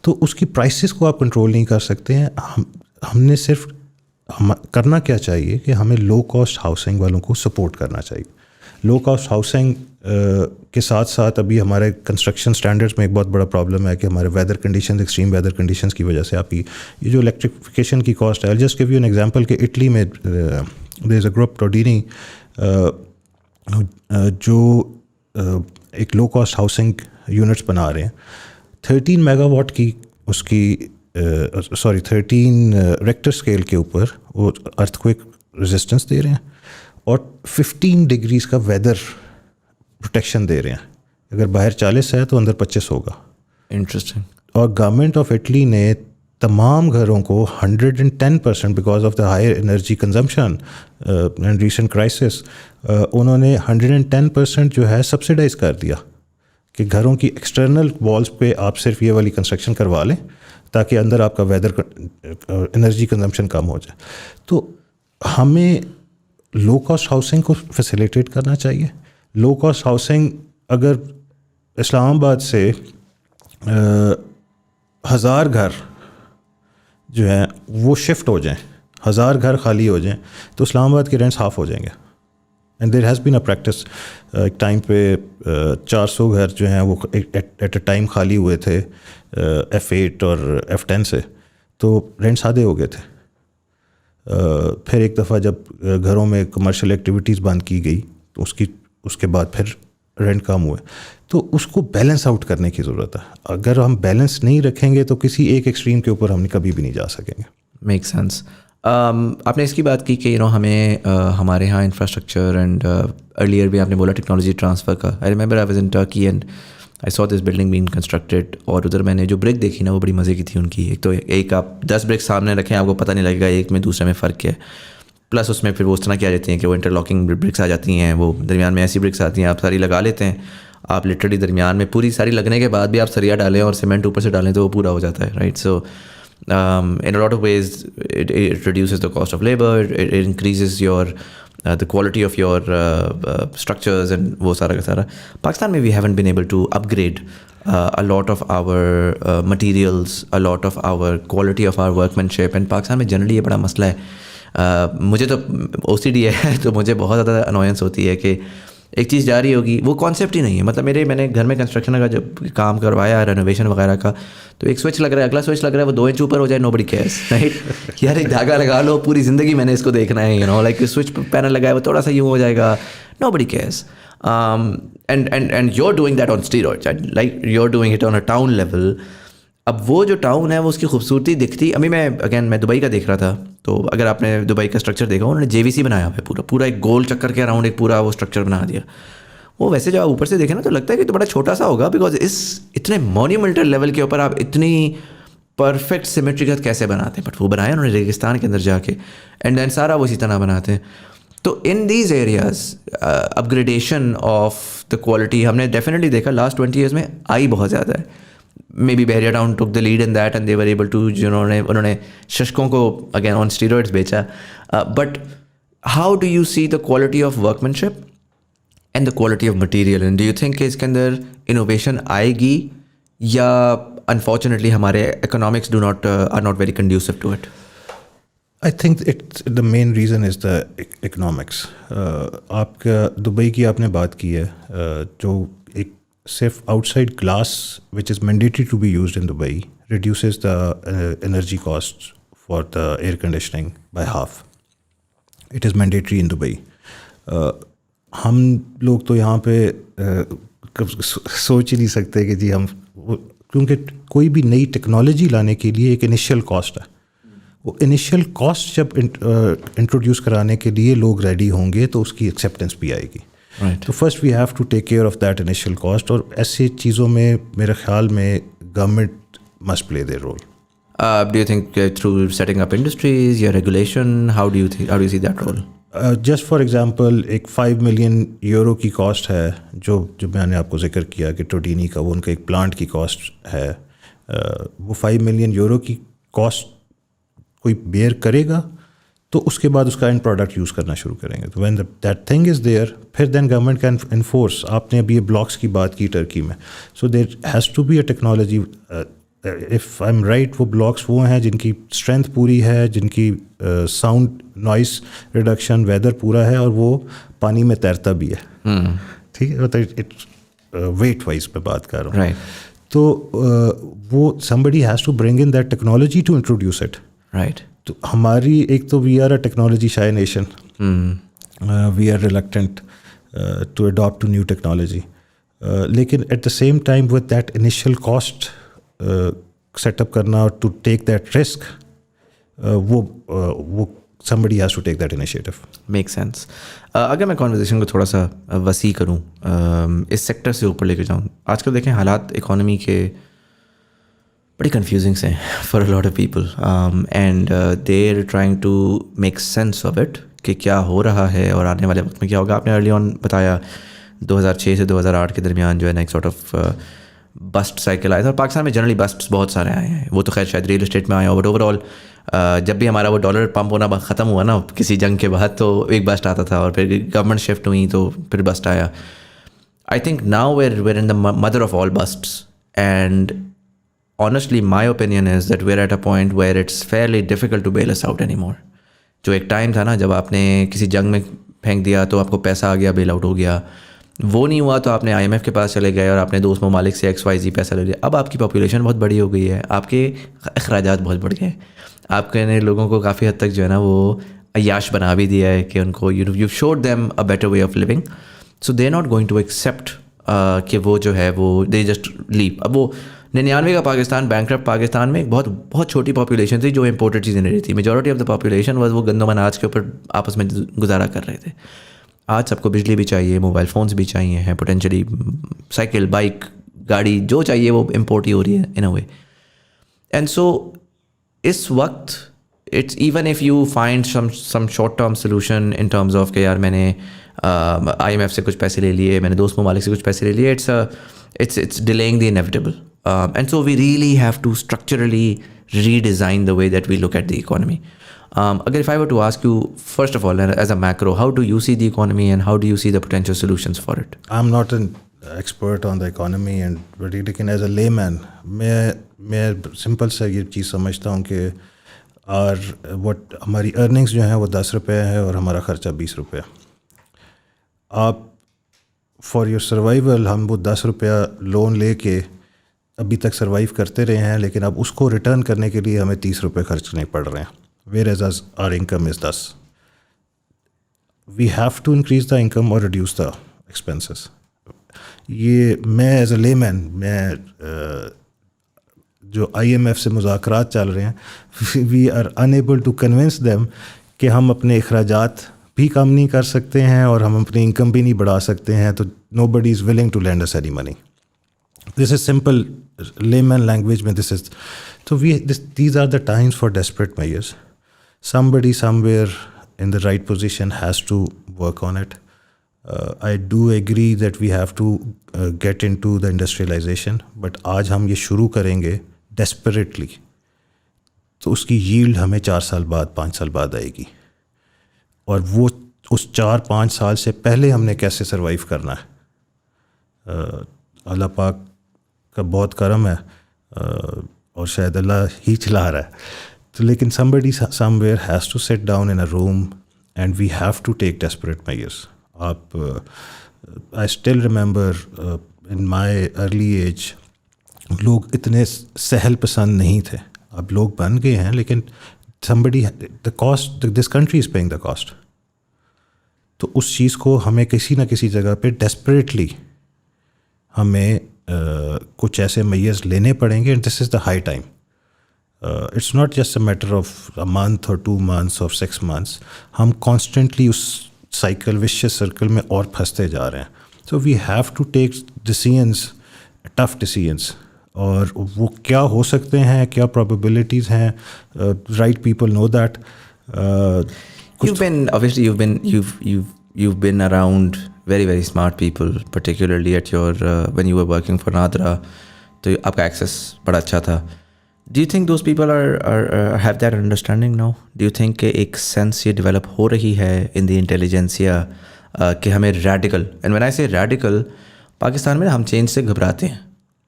[SPEAKER 2] تو اس کی پرائسز کو آپ کنٹرول نہیں کر سکتے ہیں. ہم نے صرف کرنا کیا چاہیے کہ ہمیں لو کاسٹ ہاؤسنگ والوں کو سپورٹ کرنا چاہیے. لو کاسٹ ہاؤسنگ کے ساتھ ساتھ ابھی ہمارے کنسٹرکشن اسٹینڈرڈس میں ایک بہت بڑا پرابلم ہے کہ ہمارے weather conditions, extreme weather conditions کی وجہ سے آپ کی یہ جو الیکٹریفیکیشن کی کاسٹ ہے. Just give you an example کہ اٹلی میں دیر از اے گروپ ٹوڈینی جو ایک لو کاسٹ ہاؤسنگ یونٹس بنا رہے ہیں. 13 میگا واٹ کی اس کی 13 ریکٹر اسکیل کے اوپر وہ ارتھ کوئک ریزسٹنس دے رہے ہیں اور 15 ڈگریز کا ویدر پروٹیکشن دے رہے ہیں. اگر باہر 40 ہے تو اندر 25 ہوگا.
[SPEAKER 1] انٹرسٹنگ. اور
[SPEAKER 2] گورنمنٹ آف اٹلی نے تمام گھروں کو 110% because of the higher energy consumption and recent crisis, انہوں نے 110% جو ہے سبسڈائز کر دیا کہ گھروں کی ایکسٹرنل والز پہ آپ صرف یہ والی کنسٹرکشن کروا لیں تاکہ اندر آپ کا ویدر انرجی کنزمپشن کم ہو جائے. تو ہمیں لو کاسٹ ہاؤسنگ کو فیسیلیٹیٹ کرنا چاہیے. لو کاسٹ ہاؤسنگ اگر اسلام آباد سے 1000 گھر جو ہیں وہ شفٹ ہو جائیں, 1000 گھر خالی ہو جائیں تو اسلام آباد کے رینٹس ہاف ہو جائیں گے. And there has been a practice, ایک ٹائم پہ 400 گھر جو ہیں وہ ایٹ اے ٹائم خالی ہوئے تھے F8 اور F10 سے, تو رینٹس آدھے ہو گئے تھے. پھر ایک دفعہ جب گھروں میں کمرشل ایکٹیویٹیز بند کی گئی تو اس کے بعد پھر رینٹ کم ہوئے. تو اس کو بیلنس آؤٹ کرنے کی ضرورت ہے. اگر ہم بیلنس نہیں رکھیں گے تو کسی ایک ایکسٹریم کے اوپر ہم کبھی بھی نہیں جا سکیں گے.
[SPEAKER 1] Make sense. آپ نے اس کی بات کی کہ ہمیں ہمارے یہاں انفراسٹرکچر اینڈ ارلیئر بھی آپ نے بولا ٹیکنالوجی ٹرانسفر کا. I remember I was in Turkey and I saw this building been constructed, اور ادھر میں نے جو برک دیکھی نا وہ بڑی مزے کی تھی ان کی. ایک تو ایک آپ 10 برک سامنے رکھیں آپ کو پتہ نہیں لگے گا ایک میں دوسرے میں فرق کیا ہے. پلس اس میں پھر وہ اس طرح کی آ جاتی ہیں کہ وہ انٹر لاکنگ برکس آ جاتی ہیں, وہ درمیان میں ایسی برکس آتی ہیں آپ ساری لگا لیتے ہیں. آپ لٹرلی درمیان میں پوری ساری لگنے کے بعد بھی آپ سریا ڈالیں اور سیمنٹ اوپر سے ڈالیں تو وہ پورا ہو جاتا ہے, right. So in a lot of ways it reduces the cost of labor, it increases your the quality of your structures and وہ سارا کا سارا. پاکستان میں we haven't been able to upgrade a lot of our materials, a lot of our quality of our workmanship, and Pakistan میں generally یہ بڑا مسئلہ ہے. مجھے تو OCD ہے تو مجھے بہت زیادہ انوائنس ہوتی ہے کہ ایک چیز جاری ہوگی, وہ کانسیپٹ ہی نہیں ہے. مطلب میں نے گھر میں کنسٹرکشن کا جب کام کروایا رینوویشن وغیرہ کا, تو ایک سوئچ لگ رہا ہے, اگلا سوئچ لگ رہا ہے, وہ 2 انچ اوپر ہو جائے, نوبڈی کیئرز, رائٹ. یار ایک دھاگا لگا لو, پوری زندگی میں نے اس کو دیکھنا ہے, لائک سوئچ پینل لگایا وہ تھوڑا سا یوں ہو جائے گا, nobody cares. And you are doing that on steroids, like you are doing it on a town level. اب وہ جو ٹاؤن ہے وہ اس کی خوبصورتی دکھتی. ابھی میں دبئی کا دیکھ رہا تھا, تو اگر آپ نے دبئی کا اسٹرکچر دیکھا, انہوں نے JVC بنایا ہوا ہے, پورا ایک گول چکر کے اراؤنڈ ایک پورا وہ اسٹرکچر بنا دیا. وہ ویسے جب آپ اوپر سے دیکھیں نا تو لگتا ہے کہ تو بڑا چھوٹا سا ہوگا, بیکاز اس اتنے مونیومنٹل لیول کے اوپر آپ اتنی پرفیکٹ سیمیٹری کا کیسے بناتے ہیں. بٹ وہ بنایا انہوں نے ریگستان کے اندر جا کے, اینڈ دین سارا وہ اسی طرح بناتے ہیں. تو in these areas up gradation of the quality ہم نے ڈیفینیٹلی دیکھا لاسٹ 20 ایئرس میں آئی بہت زیادہ ہے. Maybe Bahria Town took the lead in that and they were able to, انہوں نے ششکوں کو اگین آن اسٹیرائڈز بیچا. But how do you see the quality of workmanship and the quality of material, and do you think کہ اس کے اندر innovation آئے گی, یا انفارچونیٹلی ہمارے economics are not very conducive to it?
[SPEAKER 2] I think the main reason is the economics. آپ کا Dubai کی آپ نے بات کی ہے, جو ایک صرف outside glass which is mandatory to be used in Dubai reduces the energy cost for the air conditioning by half. It is mandatory in Dubai. ہم لوگ تو یہاں پہ سوچ ہی نہیں سکتے کہ جی ہم, کیونکہ کوئی بھی نئی ٹیکنالوجی لانے کے لیے ایک انیشیل کاسٹ ہے. وہ انیشیل کاسٹ جب انٹروڈیوس کرانے کے لیے لوگ ریڈی ہوں گے تو اس کی ایکسیپٹنس بھی آئے گی. تو first we have to take care of that initial cost, اور ایسی چیزوں میں میرے خیال میں government must play their role.
[SPEAKER 1] Do you think through setting up industries یا regulation, how do you see that role?
[SPEAKER 2] Just for example ایک 5 million euro کی کاسٹ ہے جو میں نے آپ کو ذکر کیا کہ ٹوڈینی کا, وہ ان کا ایک پلانٹ کی کاسٹ ہے. وہ 5 ملین یورو کی کاسٹ کوئی بیئر کرے گا تو اس کے بعد اس کا اینڈ پروڈکٹ یوز کرنا شروع کریں گے. تو when that thing is there, پھر دین گورنمنٹ کین انفورس. آپ نے ابھی یہ بلاکس کی بات کی ٹرکی میں, so there has to be a technology. If I am right, وہ بلاکس وہ ہیں جن کی اسٹرینتھ پوری ہے, جن کی ساؤنڈ نوائز ریڈکشن ویدر پورا ہے, اور وہ پانی میں تیرتا بھی ہے. ٹھیک ہے, ویٹ وائز پہ بات کر رہا ہوں. تو وہ somebody has to bring in that technology to introduce it.
[SPEAKER 1] Right.
[SPEAKER 2] تو ہماری ایک تو we are a technology shy nation. We are reluctant to adopt to new technology. لیکن at the same time with that initial cost set up کرنا to take that risk, وہ somebody has to take that initiative.
[SPEAKER 1] Make sense. اگر میں conversation کو تھوڑا سا وسیع کروں, اس سیکٹر سے اوپر لے کے جاؤں, آج کل دیکھیں حالات اکانومی کے بڑی کنفیوزنگ سے for a lot of people, and they are trying to make sense of it کہ کیا ہو رہا ہے اور آنے والے وقت میں کیا ہوگا. آپ نے ارلی آن بتایا 2006 سے 2008 کے درمیان جو ہے نا ایک سارٹ آف بسٹ سائیکل آیا تھا, اور پاکستان میں جنرلی بسٹس بہت سارے آئے ہیں. وہ تو خیر شاید ریئل اسٹیٹ میں آئے ہوں, بٹ اوور آل جب بھی ہمارا وہ ڈالر پمپ ہونا ختم ہوا نا کسی جنگ کے بعد, تو ایک بسٹ آتا تھا, اور پھر گورنمنٹ شفٹ ہوئی تو پھر بسٹ آیا. I think now we're in the mother of all busts, and honestly my opinion is that we're at a point where it's fairly difficult to bail us out anymore. جو ایک time تھا نا جب آپ نے کسی جنگ میں پھینک دیا تو آپ کو پیسہ آ گیا, بیل آؤٹ ہو گیا. وہ نہیں ہوا تو آپ نے IMF کے پاس چلے گئے اور آپ نے دوست ممالک سے XYZ پیسہ لے لیا. اب آپ کی پاپولیشن بہت بڑی ہو گئی ہے, آپ کے اخراجات بہت بڑھ گئے ہیں, آپ نے لوگوں کو کافی حد تک جو ہے نا وہ عیاش بنا بھی دیا ہے کہ ان کو you've showed them a better way of living, so they're not going to accept کہ وہ جو ہے وہ دے جسٹ لیو. اب وہ 99 کا پاکستان بینکرپٹ پاکستان میں ایک بہت چھوٹی پاپولیشن تھی جو امپورٹڈ چیزیں لے رہی تھی. میجورٹی آف دا پاپولیشن وہ گندم اناج کے اوپر آپس میں گزارا کر رہے تھے. آج سب کو بجلی بھی چاہیے, موبائل فونس بھی چاہیے ہیں, پوٹینشلی سائیکل, بائک, گاڑی جو چاہیے وہ امپورٹ ہی ہو رہی ہے ان اے وے. اینڈ سو اس وقت it's even if you find some short term solution in terms of کہ یار میں نے IMF سے کچھ پیسے لے لیے, میں نے دوست ممالک سے کچھ پیسے لے لیے, it's delaying the inevitable. And so we really have to structurally redesign the way that we look at the economy. Agar if I were to ask you, first of all, as a macro, how do you see the economy and how do you see the potential solutions for it?
[SPEAKER 2] I'm not an expert on the economy and لیکن as a layman میں simple سے یہ چیز سمجھتا ہوں کہ ہماری earnings جو ہیں وہ 10 روپے ہے اور ہمارا خرچہ 20 روپے. آپ فار یور سروائیول ہم وہ 10 روپیہ لون لے کے ابھی تک سروائیو کرتے رہے ہیں, لیکن اب اس کو ریٹرن کرنے کے لیے ہمیں 30 روپے خرچنے پڑ رہے ہیں. Whereas our income is 10. We have to increase the income اور ریڈیوس دا ایکسپینسز. یہ میں ایز اے لیمین میں جو IMF سے مذاکرات چل رہے ہیں, we are enable to convince them کہ ہم اپنے اخراجات بھی کم نہیں کر سکتے ہیں اور ہم اپنی انکم بھی نہیں بڑھا سکتے ہیں. تو nobody is willing to lend us any money. This is simple layman language میں دس از. تو these are the times for desperate measures. somebody somewhere in the right position has to work on it. I do agree that we have to get into the industrialization, but آج ہم یہ شروع کریں گے desperately تو اس کی yield ہمیں 4 سال بعد 5 سال بعد آئے گی, اور وہ اس 4-5 سال سے پہلے ہم نے کیسے سروائیو کرنا ہے. اللہ پاک کا بہت کرم ہے اور شاید اللہ ہی چلا رہا ہے. تو لیکن somebody somewhere has to sit down in a room and we have to take desperate measures. I still remember in my early age لوگ اتنے سہل پسند نہیں تھے. اب لوگ بن گئے ہیں, لیکن somebody the cost, this country is paying the cost. تو اس چیز کو ہمیں کسی نہ کسی جگہ پہ ڈیسپریٹلی ہمیں کچھ ایسے میئرز لینے پڑیں گے. This is the high time. It's not just a matter of a month اور 2 months اور 6 months. ہم کانسٹنٹلی اس سائیکل وشیس سرکل میں اور پھنستے جا رہے ہیں. So we have to take decisions, tough decisions, اور وہ کیا ہو سکتے ہیں, کیا پرابیبلٹیز ہیں. Right people know that.
[SPEAKER 1] You've been around very smart people, particularly at your when you were working for Nadra. تو آپ کا ایکسیس بڑا اچھا تھا. Do you think those people are have that understanding now? Do you think کہ ایک sense یہ develop ہو رہی ہے in the intelligentsia کہ ہمیں radical, and when I say radical, Pakistan میں ہم چینج سے گھبراتے ہیں.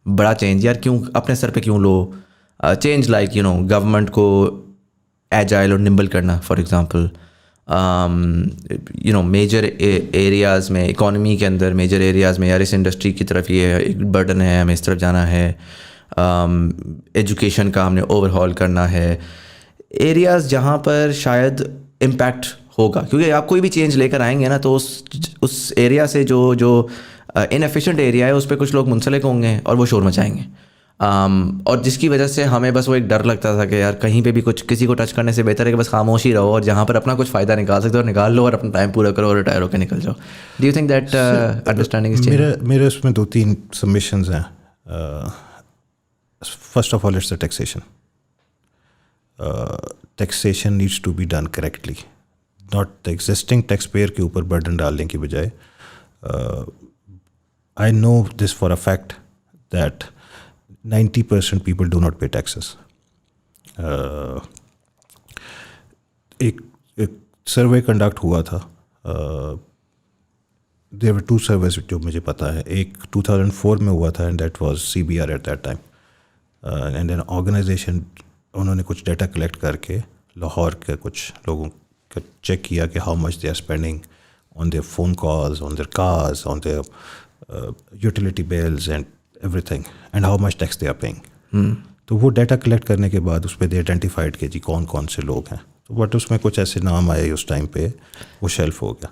[SPEAKER 1] بڑا چینج یار کیوں اپنے سر پہ کیوں لو. چینج لائک گورنمنٹ کو ایجائل اور نمبل کرنا, فار ایگزامپل میجر ایریاز میں اکانومی کے اندر میجر ایریاز میں یار اس انڈسٹری کی طرف یہ ایک برڈن ہے, ہمیں اس طرف جانا ہے. ایجوکیشن کا ہم نے اوور ہال کرنا ہے. ایریاز جہاں پر شاید امپیکٹ ہوگا, کیونکہ آپ کوئی بھی چینج لے کر آئیں گے نا تو اس ایریا سے جو انیفیشینٹ ایریا ہے اس پہ کچھ لوگ منسلک ہوں گے اور وہ شور مچائیں گے. اور جس کی وجہ سے ہمیں بس وہ ایک ڈر لگتا تھا کہ یار کہیں پہ بھی کچھ کسی کو ٹچ کرنے سے بہتر ہے کہ بس خاموشی رہو, اور جہاں پر اپنا کچھ فائدہ نکال سکتے ہو اور نکال لو اور اپنا ٹائم پورا کرو اور ریٹائر ہو کے نکل جاؤ. Do you think that understanding is change?
[SPEAKER 2] میرے اس میں 2-3 سبمیشنز ہیں. First of all it's the taxation. Taxation needs to be done correctly, not the existing tax payer کے اوپر برڈن ڈالنے کی بجائے. I know this for a fact that 90% people do not pay taxes. ایک survey conduct ہوا تھا. there were 2 surveys جو مجھے پتا ہے. ایک 2004 میں ہوا تھا and that was CBR at that time. and an organization انہوں نے کچھ ڈیٹا کلیکٹ کر کے لاہور کے کچھ لوگوں کا چیک کیا کہ how much they are spending on their phone calls, on their cars, on their utility bills and everything, and how much tax they are paying. تو وہ ڈیٹا کلیکٹ کرنے کے بعد اس پہ دے آئیڈینٹیفائڈ کہ جی کون کون سے لوگ ہیں. تو بٹ اس میں کچھ ایسے نام آئے اس ٹائم پہ وہ شیلف ہو گیا.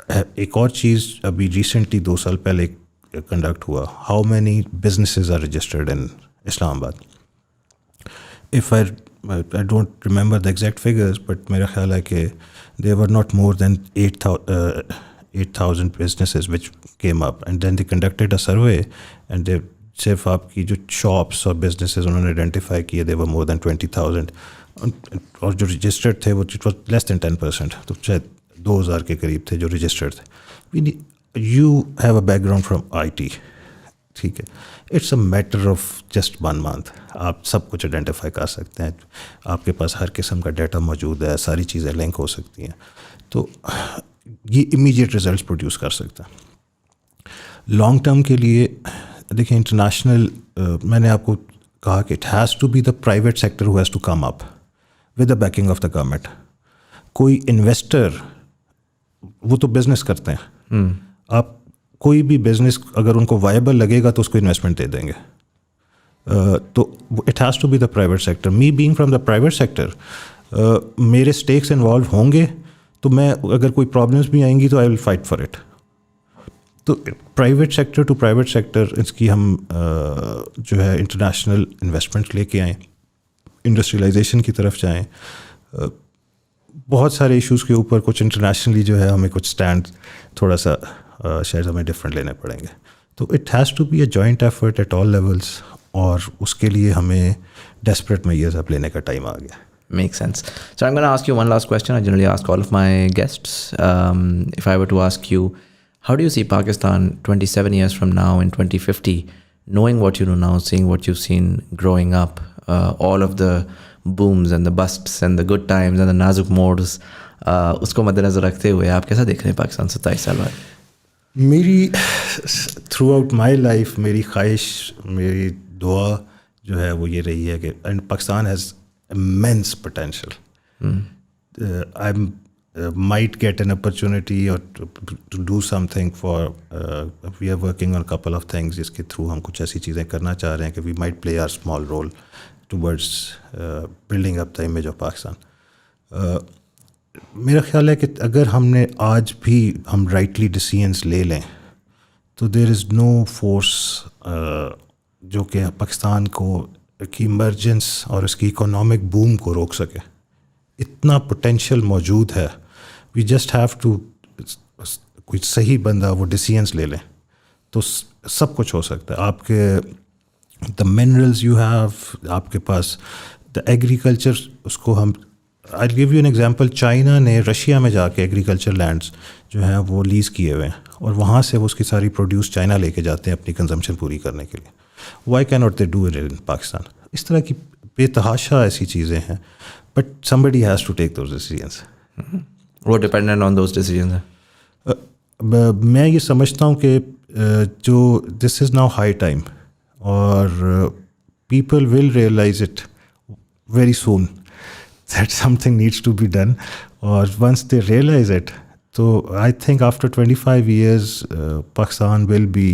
[SPEAKER 2] ایک اور چیز ابھی ریسنٹلی 2 سال پہلے کنڈکٹ ہوا, how many businesses are registered in Islamabad. If I don't remember the exact figures, but میرا خیال ہے کہ there were not more than 8,000 businesses which came up, and then they conducted a survey, and they صرف آپ کی جو shops اور businesses انہوں نے آئیڈینٹیفائی کیے they were more than 20,000, اور جو رجسٹرڈ تھے وہ it was less than 10%, تو شاید 2,000 کے قریب تھے جو رجسٹرڈ تھے. You have a background from IT, ٹھیک ہے, it's a matter of just 1 month آپ سب کچھ آئیڈینٹیفائی کر سکتے ہیں, آپ کے پاس ہر قسم کا ڈیٹا موجود ہے, ساری چیزیں لنک ہو سکتی ہیں, تو یہ امیجیٹ ریزلٹس پروڈیوس کر سکتا ہے. لانگ ٹرم کے لیے دیکھیں انٹرنیشنل, میں نے آپ کو کہا کہ it has to be the private sector who has to come up with the backing of the government. کوئی انویسٹر وہ تو بزنس کرتے ہیں, آپ کوئی بھی بزنس اگر ان کو وائبل لگے گا تو اس کو انویسٹمنٹ دے دیں گے, تو it has to be the private sector. Me being from the private sector, میرے اسٹیکس انوالو ہوں گے تو میں اگر کوئی پرابلمس بھی آئیں گی تو I will fight for it. تو private sector to private sector اس کی ہم جو ہے انٹرنیشنل انویسٹمنٹ لے کے آئیں, انڈسٹریلائزیشن کی طرف جائیں. بہت سارے ایشوز کے اوپر کچھ انٹرنیشنلی جو ہے ہمیں کچھ اسٹینڈ تھوڑا سا شاید ہمیں ڈفرینٹ لینے پڑیں گے. تو it has to be a joint effort at all levels, اور اس کے لیے ہمیں ڈیسپریٹ میئرز اب لینے کا ٹائم آ گیا.
[SPEAKER 1] Makes sense. So I'm going to ask you one last question. I generally ask all of my guests. If I were to ask you, how do you see Pakistan 27 years from now in 2050, knowing what you know now, seeing what you've seen growing up, all of the booms and the busts and the good times and the nazuk modes, اس کو مد نظر رکھتے ہوئے آپ کیسا دیکھ رہے ہیں پاکستان 27 سال بعد؟
[SPEAKER 2] میری تھرو آؤٹ مائی لائف میری خواہش, میری دعا جو ہے وہ یہ رہی ہے کہ Pakistan has immense potential. I might get an opportunity or to do something for, we are working on a couple of things جس کے تھرو ہم کچھ ایسی چیزیں کرنا چاہ رہے ہیں کہ we might play our small role towards building up the image of Pakistan. میرا خیال ہے کہ اگر ہم نے آج بھی ہم رائٹلی ڈیسیژنس لے لیں تو دیر از نو فورس جو کہ پاکستان کو کی ایمرجنس اور اس کی اکنامک بوم کو روک سکے. اتنا پوٹینشیل موجود ہے, وی جسٹ ہیو ٹو, کوئی صحیح بندہ وہ ڈیسیژنس لے لیں تو سب کچھ ہو سکتا ہے. آپ کے دا منرلز یو ہیو, آپ کے پاس دا ایگریکلچر, اس کو ہم I give you an example. China نے رشیا میں جا کے ایگریکلچر لینڈس جو ہیں وہ لیز کیے ہوئے ہیں, اور وہاں سے وہ اس کی ساری پروڈیوس چائنا لے کے جاتے ہیں اپنی کنزمپشن پوری کرنے کے لیے. وائی کی not they do it in Pakistan? اس طرح کی بے تحاشا ایسی چیزیں ہیں, بٹ somebody has to take those decisions.
[SPEAKER 1] وہ ڈپینڈنٹ آن دوز ڈیسیجنز ہیں.
[SPEAKER 2] میں یہ سمجھتا ہوں کہ جو this is now high time, اور people will realize it very soon that something needs to be done, or once they realize it, so I think after 25 years Pakistan will be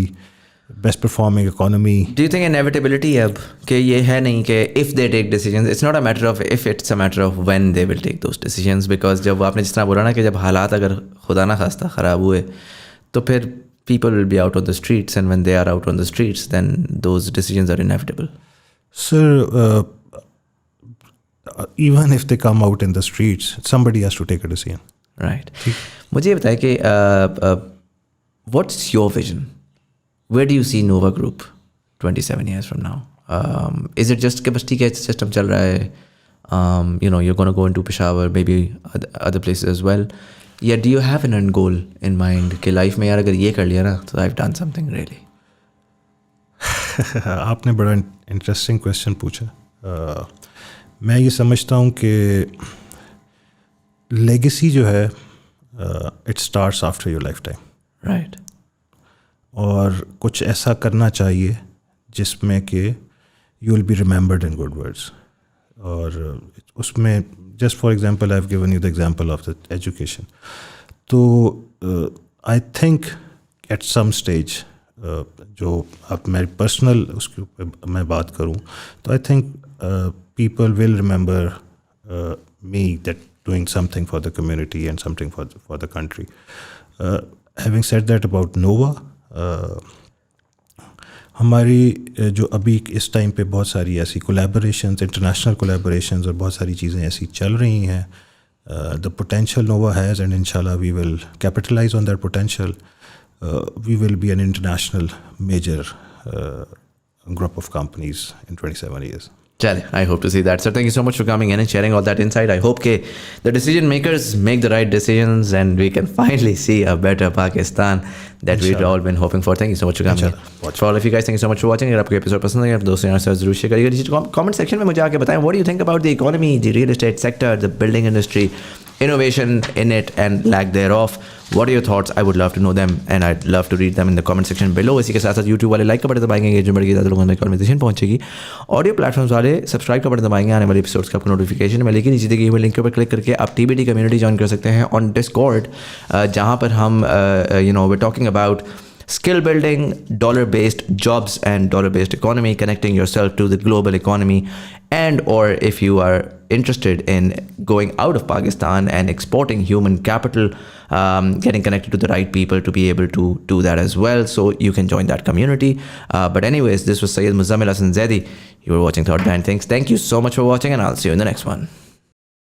[SPEAKER 2] best performing economy.
[SPEAKER 1] Do you think inevitability ہے اب کہ یہ ہے نہیں کہ if they take decisions, it's not a matter of if, it's a matter of when they will take those decisions, because جب آپ نے جس طرح بولا نا کہ جب حالات اگر خدا نہ خواستہ خراب ہوئے تو پھر people will be out on the streets, and when they are out on the streets then those decisions are inevitable.
[SPEAKER 2] Sir, even if they come out in the streets, somebody has to take a decision.
[SPEAKER 1] Right. مجھے یہ بتائیں کہ what's your vision? Where do you see Nova Group 27 years from now? Is it just کہ بس ٹھیک ہے system چل رہا ہے, you're going to go into Peshawar, maybe other places as well, yeah, do you have an end goal in mind کہ life میں یار اگر یہ کر لیا نا تو I've done something really?
[SPEAKER 2] آپ نے بڑا انٹرسٹنگ کویشچن پوچھا. میں یہ سمجھتا ہوں کہ لیگیسی جو ہے it starts after your lifetime.
[SPEAKER 1] Right.
[SPEAKER 2] اور کچھ ایسا کرنا چاہیے جس میں کہ you will be remembered in good words. اور اس میں just for example I have given you the example of the education. تو I think at some stage, جو اب میں پرسنل اس کے اوپر میں بات کروں تو I think people will remember me that doing something for the community and something for the country. Having said that about nova, ہماری جو ابھی اس ٹائم پہ بہت ساری ایسی کولیبوریشنز، انٹرنیشنل کولیبوریشنز اور بہت ساری چیزیں ایسی چل رہی ہیں. The potential Nova has, and ان شاء اللہ we will capitalize on that potential. We will be an international major group of companies in 27 years.
[SPEAKER 1] Chale, I hope to see that. Sir, thank you so much for coming in and sharing all that insight. I hope the decision makers make the right decisions and we can finally see a better Pakistan that we've all been hoping for. Thank you so much for coming in. For all of you guys, thank you so much for watching. اگر آپ کو episode پسند ہے آپ دوستوں سے ضرور share کریے گا. کامنٹ سیکشن میں مجھے آ کے بتائیں what do you think about the economy, the real estate sector, the building industry, innovation in it and lack thereof. What are your thoughts? I would love to know them and I'd love to read them in the comment section below. اسی کے ساتھ ساتھ YouTube والے like کا button دبائیں گے، engagement بڑھے گی، زیادہ لوگوں تک انفارمیشن پہنچے گی. آڈیو پلیٹ فارمس والے سبسکرائب کا بٹن دبائیں گے، آنے والے ایپیسوڈس کا آپ کو نوٹیفیکیشن ملے گی. نیچے دیے ہوئے لنک کے اوپر کلک کر کے آپ TBD کمیونٹی جوائن کر سکتے ہیں آن ڈسکارڈ، جہاں پر ہم we're talking about skill building, dollar-based jobs and dollar-based economy, connecting yourself to the global economy, and or if you are interested in going out of Pakistan and exporting human capital, getting connected to the right people to be able to do that as well. So you can join that community. But anyways, this was Syed Muzammil Hasan Zaidi. You were watching Thought Behind Things. Thank you so much for watching and I'll see you in the next one.